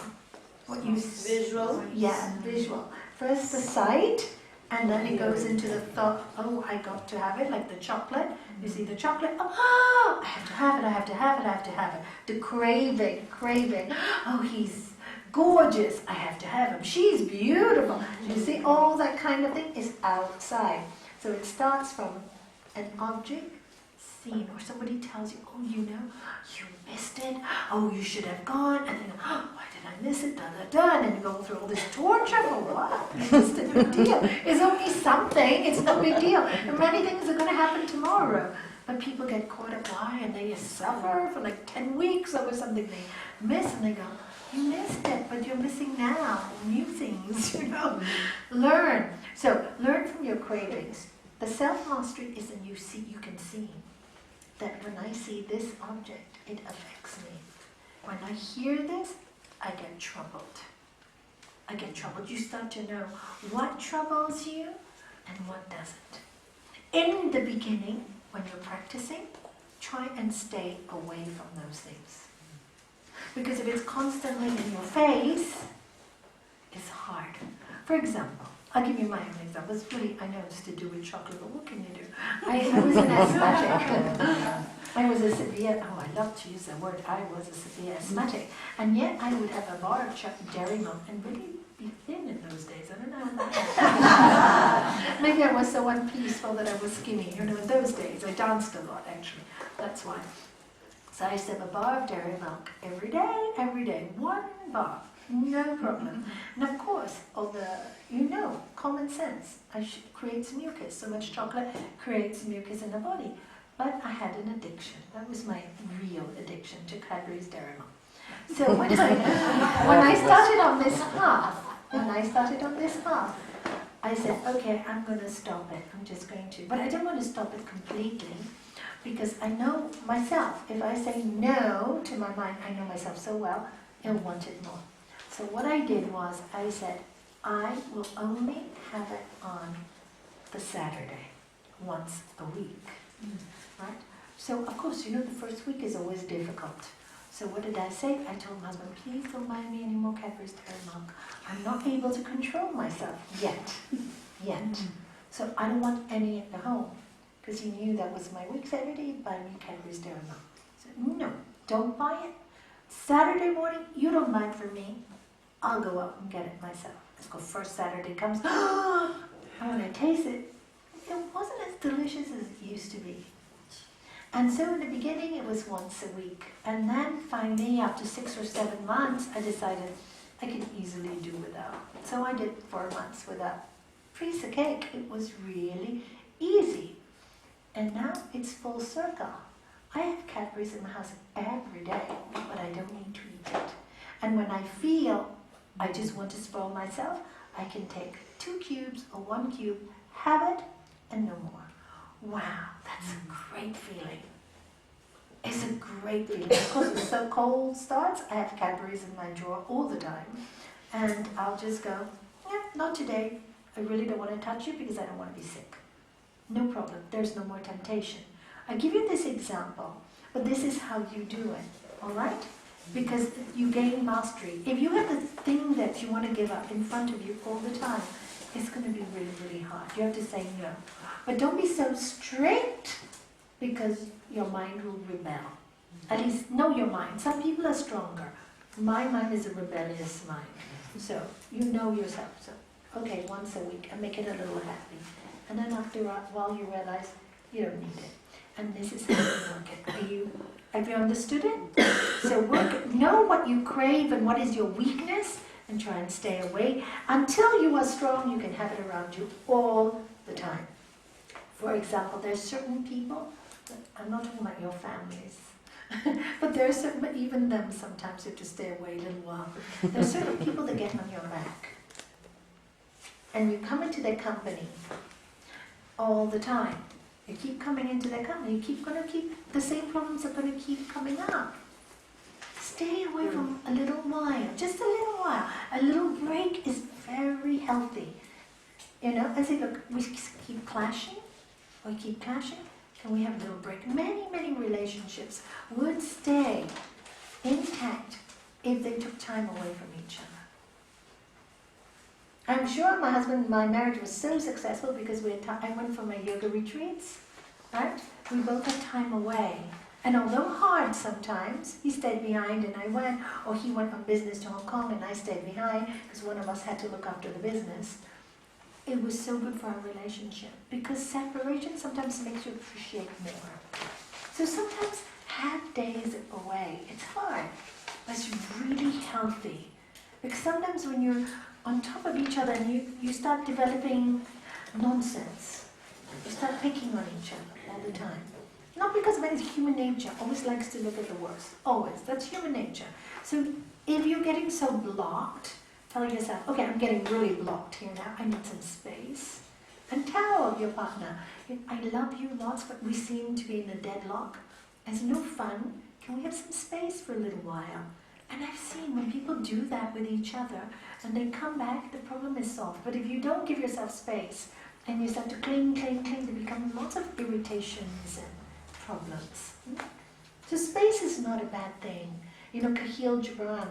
What you Visual. Yeah, visual. First the sight, and then it goes into the thought, oh, I got to have it, like the chocolate. You see the chocolate, oh, I have to have it, I have to have it, I have to have it. The craving, oh, he's gorgeous, I have to have him. She's beautiful. You see, all that kind of thing is outside. So it starts from an object seen, or somebody tells you, oh, you missed it, oh, you should have gone, and then, oh, why did I miss it, and then you go through all this torture for what? It's no big deal. It's only something, it's no big deal. And many things are going to happen tomorrow. But people get caught up, why? And they suffer for like 10 weeks over something they miss, and they go, you missed it, but you're missing now new things, Learn. So, learn from your cravings. The self-mastery is you can see that when I see this object, it affects me. When I hear this, I get troubled. You start to know what troubles you and what doesn't. In the beginning, when you're practicing, try and stay away from those things. Because if it's constantly in your face, it's hard. For example, I'll give you my own example. It's really, I know it's to do with chocolate, but what can you do? I was an asthmatic. I was a severe, I love to use that word, I was a severe asthmatic. And yet I would have a bar of dairy milk and really be thin in those days. I don't know. Maybe I was so unpeaceful that I was skinny. In those days I danced a lot, actually. That's why. So I used to have a bar of dairy milk every day, one bar. No problem. And of course, all the, common sense, creates mucus. So much chocolate creates mucus in the body. But I had an addiction. That was my real addiction to Cadbury's Dairy Milk. So when I started on this path, I said, okay, I'm going to stop it. I'm just going to. But I don't want to stop it completely, because I know myself. If I say no to my mind, I know myself so well, it'll want it more. So what I did was, I said, I will only have it on the Saturday, once a week. Right? So, of course, the first week is always difficult. So what did I say? I told my husband, please don't buy me any more Cadbury's Dairy Milk. I'm not able to control myself yet. So I don't want any at the home. Because he knew that was my week. Saturday, he'd buy me Cadbury's Dairy Milk. I said, no, don't buy it. Saturday morning, you don't buy it for me. I'll go out and get it myself. Let's go. First Saturday comes, I want to taste it. It wasn't as delicious as it used to be. And so in the beginning it was once a week. And then finally after 6 or 7 months I decided I could easily do without. So I did 4 months without. Piece of cake. It was really easy. And now it's full circle. I have Cadbury's in my house every day, but I don't need to eat it. And when I feel I just want to spoil myself, I can take 2 cubes or 1 cube, have it, and no more. Wow, that's a great feeling. It's a great feeling. Because it's so cold starts, I have Cadbury's in my drawer all the time. And I'll just go, yeah, not today. I really don't want to touch you because I don't want to be sick. No problem. There's no more temptation. I give you this example, but this is how you do it, all right? Because you gain mastery. If you have the thing that you want to give up in front of you all the time, it's going to be really, really hard. You have to say no. But don't be so strict, because your mind will rebel. At least know your mind. Some people are stronger. My mind is a rebellious mind. So you know yourself. So, okay, once a week, and make it a little happy. And then after a while you realize you don't need it. And this is how you work it. Have you understood it? So know what you crave and what is your weakness, and try and stay away. Until you are strong, you can have it around you all the time. For example, there's certain people, I'm not talking about your families, but there are certain, but even them sometimes you have to stay away a little while. There's certain people that get on your back. And you come into their company all the time. You keep coming into their company, the same problems are going to keep coming up. Stay away from a little while, just a little while. A little break is very healthy. you know, and say, look, we keep clashing, can we have a little break? Many relationships would stay intact if they took time away from each other. I'm sure my marriage was so successful because I went for my yoga retreats, right? We both had time away. And although hard sometimes, he stayed behind and I went, or he went on business to Hong Kong and I stayed behind because one of us had to look after the business. It was so good for our relationship because separation sometimes makes you appreciate more. So sometimes have days away. It's hard, but it's really healthy. Because sometimes when you're on top of each other and you start developing nonsense, you start picking on each other all the time. Not because of it's human nature, always likes to look at the worst. Always, that's human nature. So if you're getting so blocked, tell yourself, okay, I'm getting really blocked here now, I need some space. And tell your partner, I love you lots, but we seem to be in a deadlock. It's no fun. Can we have some space for a little while? And I've seen when people do that with each other and they come back, the problem is solved. But if you don't give yourself space and you start to cling, there become lots of irritations and problems. So space is not a bad thing. You know, Khalil Gibran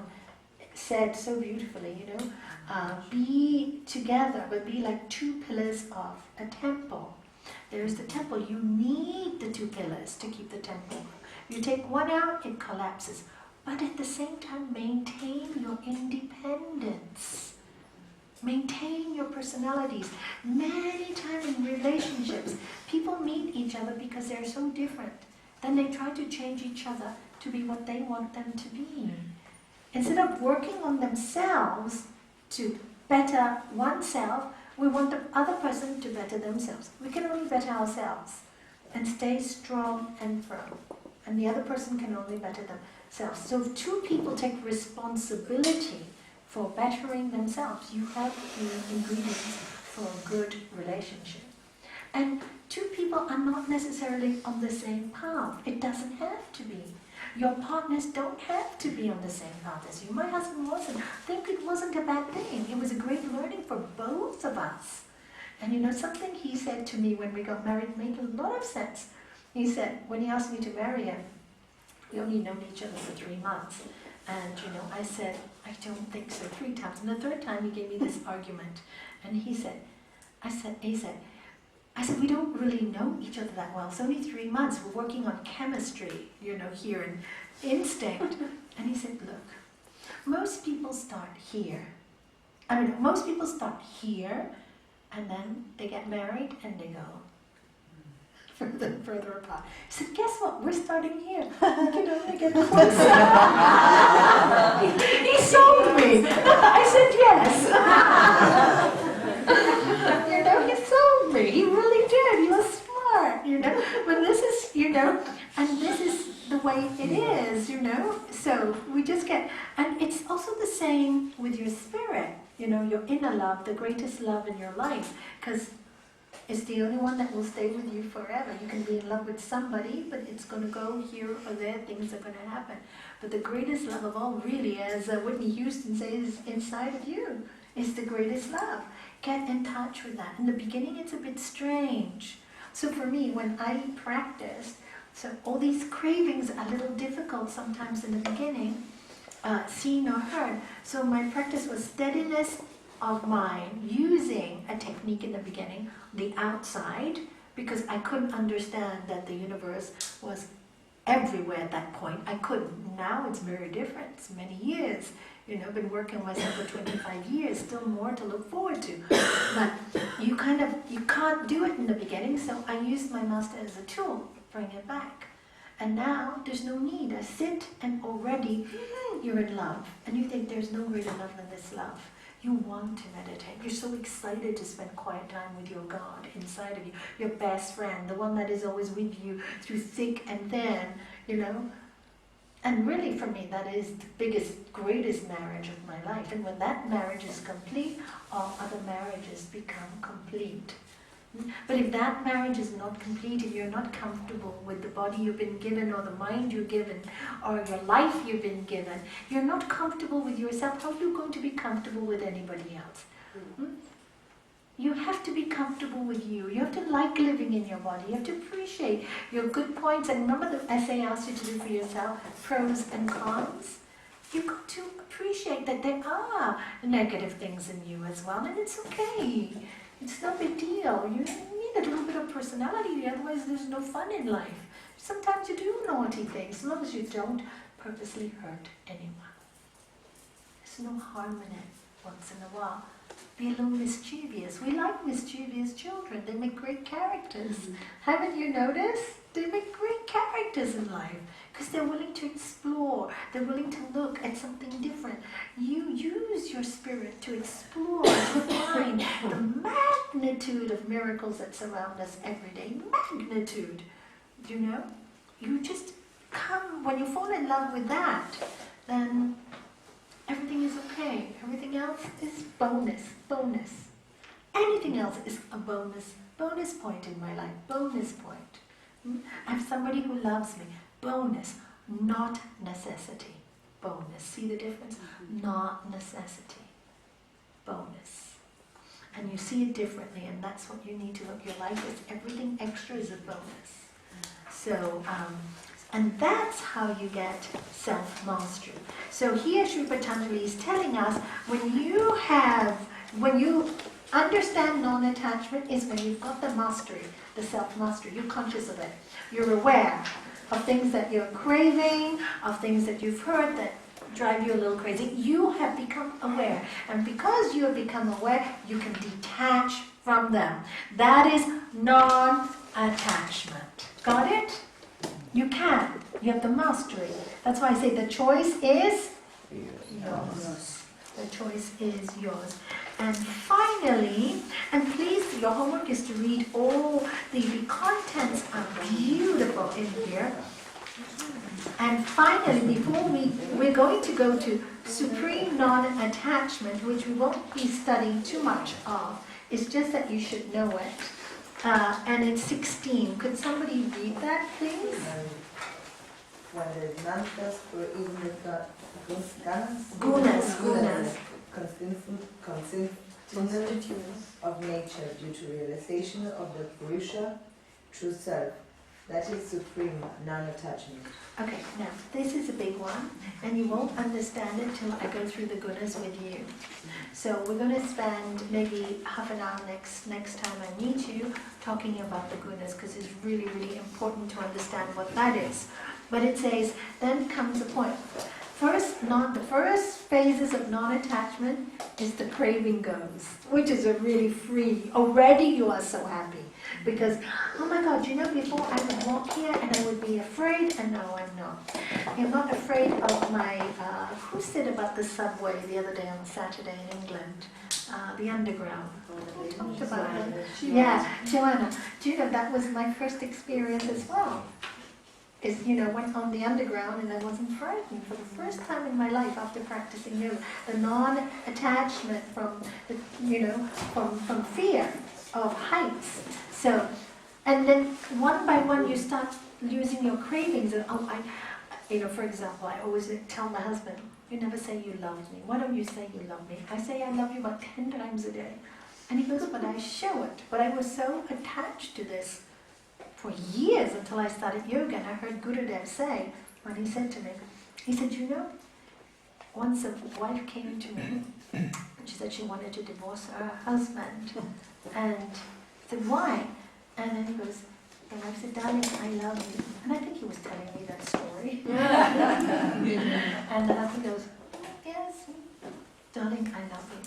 said so beautifully, you know, be together, but be like two pillars of a temple. There's the temple. You need the two pillars to keep the temple. You take one out, it collapses. But at the same time, maintain your independence. Maintain your personalities. Many times in relationships, people meet each other because they're so different. Then they try to change each other to be what they want them to be. Instead of working on themselves to better oneself, we want the other person to better themselves. We can only better ourselves and stay strong and firm. And the other person can only better themselves. So if two people take responsibility for bettering themselves, you have the ingredients for a good relationship. And two people are not necessarily on the same path. It doesn't have to be. Your partners don't have to be on the same path as you. My husband wasn't. I think it wasn't a bad thing. It was a great learning for both of us. And you know, something he said to me when we got married made a lot of sense. He said, when he asked me to marry him, we only known each other for 3 months. And you know, I said, I don't think so, 3 times. And the third time he gave me this argument. And he said, I said, we don't really know each other that well. It's only 3 months. We're working on chemistry, you know, here and instinct. And he said, look, most people start here. Most people start here, and then they get married and they go further apart. He said, guess what? We're starting here. We can only get closer. He sold me. I said yes. You know, he sold me. He really did. He was smart, you know. But this is, you know, and this is the way it is, you know. So we just get, and it's also the same with your spirit, you know, your inner love, the greatest love in your life, because it's the only one that will stay with you forever. You can be in love with somebody, but it's going to go here or there, things are going to happen. But the greatest love of all, really, as Whitney Houston says, inside of you, is the greatest love. Get in touch with that. In the beginning, it's a bit strange. So for me, when I practiced, so all these cravings are a little difficult sometimes in the beginning, seen or heard. So my practice was steadiness of mind, using a technique in the beginning, the outside, because I couldn't understand that the universe was everywhere at that point. I couldn't. Now it's very different. It's many years. You know, I've been working on myself for 25 years, still more to look forward to. But you can't do it in the beginning, so I used my master as a tool, bring it back. And now there's no need. I sit and already you're in love. And you think there's no greater love than this love. You want to meditate. You're so excited to spend quiet time with your God inside of you, your best friend, the one that is always with you through thick and thin, you know. And really for me, that is the biggest, greatest marriage of my life. And when that marriage is complete, all other marriages become complete. But if that marriage is not complete, if you're not comfortable with the body you've been given, or the mind you're given, or your life you've been given, you're not comfortable with yourself, how are you going to be comfortable with anybody else? You have to be comfortable with you. You have to like living in your body. You have to appreciate your good points. And remember the essay I asked you to do for yourself, pros and cons? You've got to appreciate that there are negative things in you as well, and it's okay. It's no big deal. You need a little bit of personality, otherwise there's no fun in life. Sometimes you do naughty things, as long as you don't purposely hurt anyone. There's no harm in it once in a while. Be a little mischievous. We like mischievous children. They make great characters. Haven't you noticed? They make great characters in life because they're willing to explore. They're willing to look at something different. You use your spirit to explore, to find the magnitude of miracles that surround us every day. Magnitude. You know? You just come, when you fall in love with that, then everything is okay. Everything else is bonus. Anything else is a bonus point in my life. Bonus point. I have somebody who loves me. Bonus, not necessity. Bonus. See the difference? Not necessity. Bonus. And you see it differently, and that's what you need to look. Your life is everything extra is a bonus. So, and that's how you get self-mastery. So here Sri Patanjali is telling us, when you understand non-attachment is when you've got the mastery, the self-mastery. You're conscious of it. You're aware of things that you're craving, of things that you've heard that drive you a little crazy. You have become aware. And because you have become aware, you can detach from them. That is non-attachment. Got it? You can. You have the mastery. That's why I say the choice is yours. The choice is yours. And finally, and please, your homework is to read all the contents are beautiful in here. And finally, before we're going to go to supreme non-attachment, which we won't be studying too much of. It's just that you should know it. And it's 16. Could somebody read that, please? When the mantras or even the Gunas. Constituents of nature due to realization of the Purusha, true self. That is supreme non-attachment. Okay, now this is a big one, and you won't understand it till I go through the gunas with you. So we're going to spend maybe half an hour next time I meet you talking about the gunas, because it's really, really important to understand what that is. But it says, then comes the point. The first phases of non-attachment is the craving goes, which is a really free. Already you are so happy. Because, oh my God, before I would walk here and I would be afraid, and now I'm not. I'm not afraid of my, who said about the subway the other day on Saturday in England? The underground. Who talked about it? Yeah, Joanna. Do you know, that was my first experience as well. Went on the underground and I wasn't frightened for the first time in my life after practicing yoga. The non-attachment from fear of heights. So, and then one by one you start losing your cravings. And for example, I always tell my husband, you never say you love me. Why don't you say you love me? I say I love you about 10 times a day. And he goes, but I show it. But I was so attached to this for years until I started yoga, and I heard Gurudev say, when he said to me, he said, once a wife came to me, and she said she wanted to divorce her husband, and I said, why? And then he goes, the wife said, darling, I love you. And I think he was telling me that story. And the husband goes, yes, darling, I love you.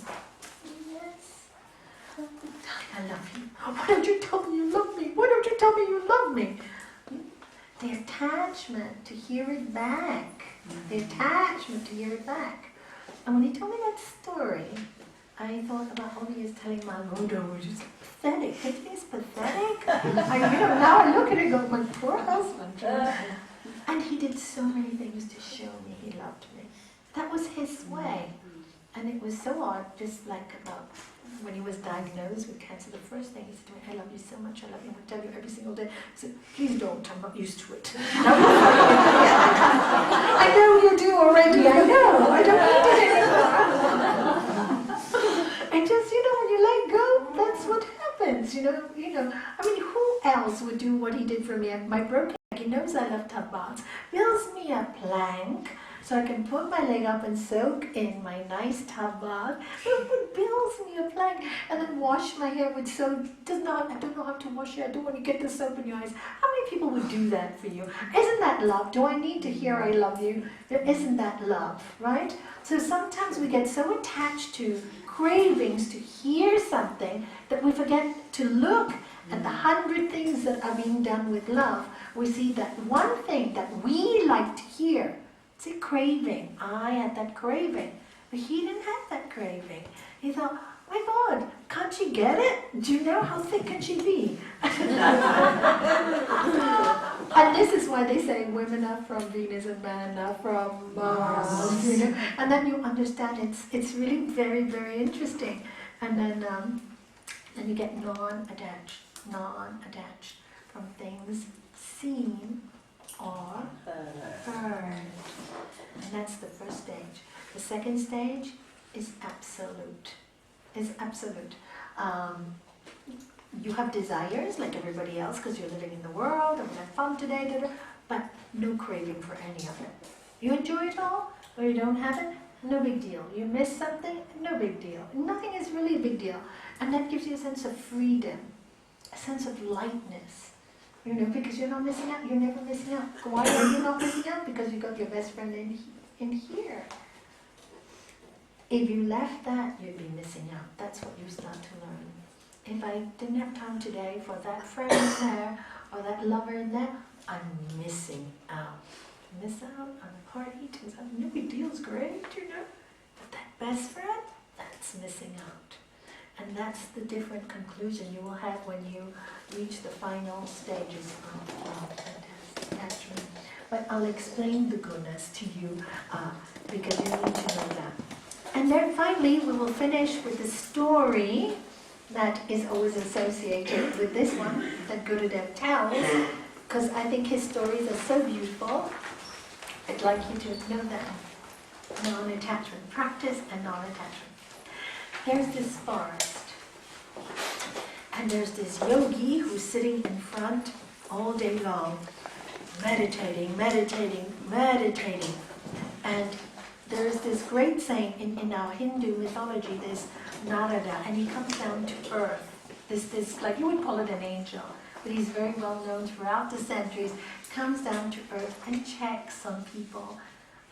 Yes. Darling, I love you. Why don't you tell me you love me? Why don't you tell me you love me? The attachment to hear it back. The attachment to hear it back. And when he told me that story, I thought about all he is telling my Buddha, which is pathetic. It is pathetic. Now I look at it and go, my poor husband. And he did so many things to show me he loved me. That was his way. And it was so odd, just like about when he was diagnosed with cancer, the first thing he said to me, I love you so much, I love you, I tell you every single day. I said, please don't, I'm not used to it. I know you do already, I know, I don't need it anymore. And just, when you let go, that's is, you know. I mean, who else would do what he did for me? My broken leg, he knows I love tub baths, builds me a plank so I can put my leg up and soak in my nice tub bath. Builds me a plank and then wash my hair with soap. I don't know how to wash hair. I don't want to get the soap in your eyes. How many people would do that for you? Isn't that love? Do I need to hear I love you? Isn't that love, right? So sometimes we get so attached to cravings to hear something that we forget to look at the 100 things that are being done with love. We see that one thing that we like to hear. It's a craving. I had that craving. But he didn't have that craving. He thought, my God, can't she get it? Do you know how thick can she be? And this is why they say women are from Venus and men are from Mars. You know? And then you understand it's really very, very interesting. And then you get non-attached from things seen or heard. And that's the first stage. The second stage is absolute. You have desires like everybody else because you're living in the world, I'm going to have fun today, but no craving for any of it. You enjoy it all, or you don't have it, no big deal. You miss something, no big deal. Nothing is really a big deal. And that gives you a sense of freedom, a sense of lightness. You know, because you're not missing out, you're never missing out. Why are you not missing out? Because you got your best friend in here. If you left that, you'd be missing out. That's what you start to learn. If I didn't have time today for that friend there, or that lover in there, I'm missing out. Miss out on a party, turns out no big deal, it's great, you know. But that best friend, that's missing out. And that's the different conclusion you will have when you reach the final stages of attachment. But I'll explain the gunas to you because you need to know that. And then finally we will finish with the story that is always associated with this one that Gurudev tells, because I think his stories are so beautiful. I'd like you to know that. Non-attachment, practice and non-attachment. There's this forest, and there's this yogi who's sitting in front all day long, meditating. And there's this great saint in our Hindu mythology, this Narada, and he comes down to earth. This like you would call it an angel, but he's very well known throughout the centuries, comes down to earth and checks on people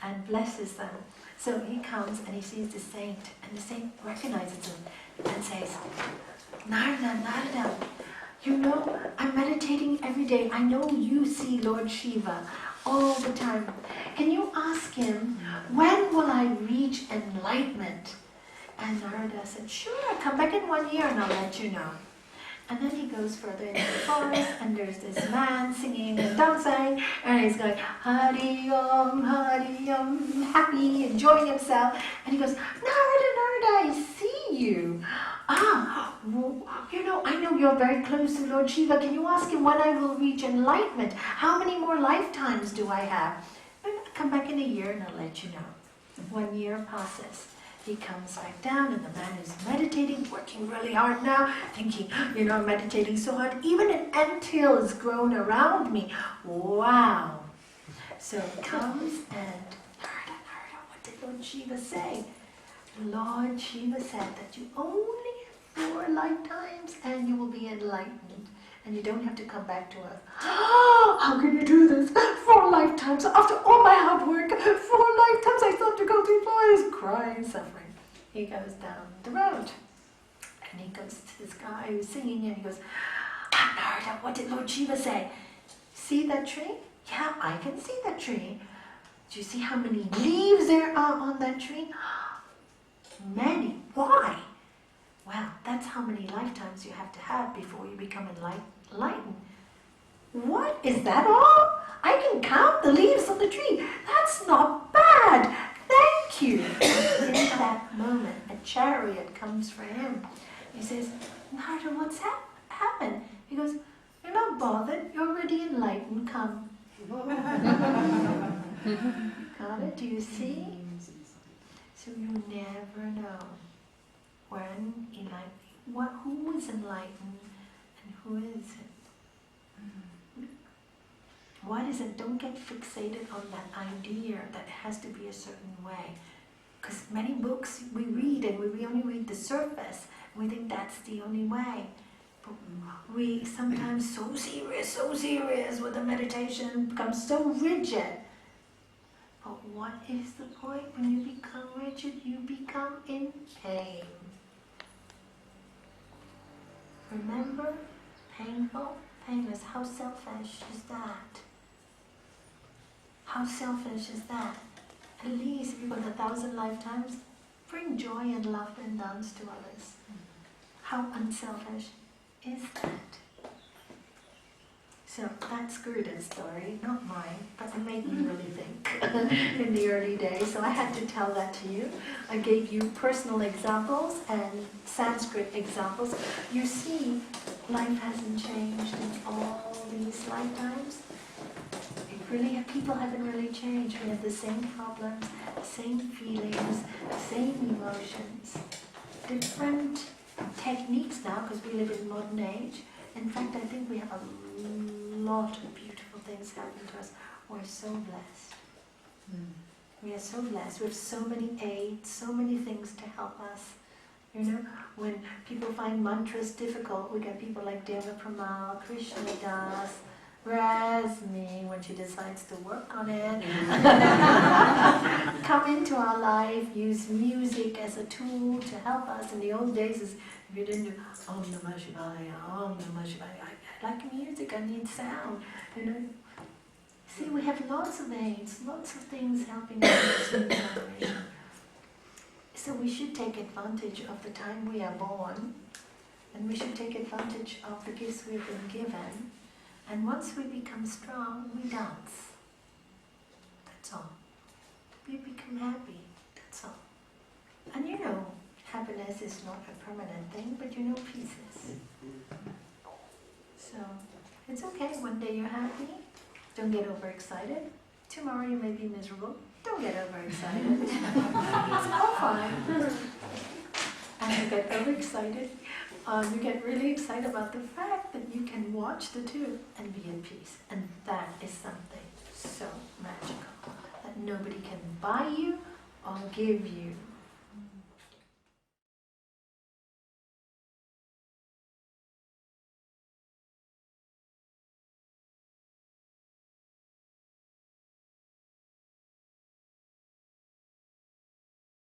and blesses them. So he comes and he sees the saint, and the saint recognizes him and says, Narada, you know, I'm meditating every day. I know you see Lord Shiva all the time. Can you ask him, when will I reach enlightenment? And Narada said, sure, come back in 1 year and I'll let you know. And then he goes further into the forest, and there's this man singing and dancing, and he's going, Hari Om, happy, enjoying himself. And he goes, Narada, I see you. You know, I know you're very close to Lord Shiva. Can you ask him when I will reach enlightenment? How many more lifetimes do I have? And I'll come back in a year and I'll let you know. 1 year passes. He comes back down, and the man is meditating, working really hard now, thinking, you know, I'm meditating so hard, even an anthill has grown around me. Wow. So he comes and, Narada, what did Lord Shiva say? Lord Shiva said that you only have 4 lifetimes and you will be enlightened. And you don't have to come back to earth. How can you do this? 4 lifetimes, after all my hard work, 4 lifetimes I thought to go too far. He's crying, suffering. He goes down the road, and he goes to this guy who's singing, and he goes, Narada, what did Lord Shiva say? See that tree? Yeah, I can see that tree. Do you see how many leaves there are on that tree? Many. Why? Well, that's how many lifetimes you have to have before you become enlightened. What? Is that all? I can count the leaves on the tree. That's not bad. Thank you. In that moment, a chariot comes for him. He says, Narada, what's happened? He goes, you're not bothered. You're already enlightened. Come. Got it? Do you see? So you never know when who is enlightened, Who is it? What is it? Don't get fixated on that idea that it has to be a certain way. Because many books we read and we only read the surface. We think that's the only way. But we sometimes so serious with the meditation, become so rigid. But what is the point? When you become rigid, you become in pain. Remember? Painful, painless. How selfish is that? How selfish is that? At least if you've got 1,000 lifetimes, bring joy and laughter and dance to others. How unselfish is that? So that's Guruda's story, not mine, but it made me really think in the early days. So I had to tell that to you. I gave you personal examples and Sanskrit examples. You see, life hasn't changed in all these lifetimes. People haven't really changed. We have the same problems, same feelings, same emotions. Different techniques now because we live in modern age. In fact, I think we have a lot of beautiful things happening to us. We're so blessed. We are so blessed. We have so many aids, so many things to help us. You know, when people find mantras difficult, we get people like Deva Pramal, Krishna Das, Rasmi, when she decides to work on it. Come into our life, use music as a tool to help us. In the old days, if you didn't do Om Namah Shivaya, Om Namah Shivaya, I like music, I need sound, you know. See, we have lots of aids, lots of things helping us in this generation. So we should take advantage of the time we are born, and we should take advantage of the gifts we've been given. And once we become strong, we dance. That's all. We become happy. That's all. And you know, happiness is not a permanent thing, but you know peace is. So, it's okay. One day you're happy. Don't get overexcited. Tomorrow you may be miserable. Don't get overexcited. It's all fine. And you get overexcited. You get really excited about the fact that you can watch the two and be in peace. And that is something so magical that nobody can buy you or give you.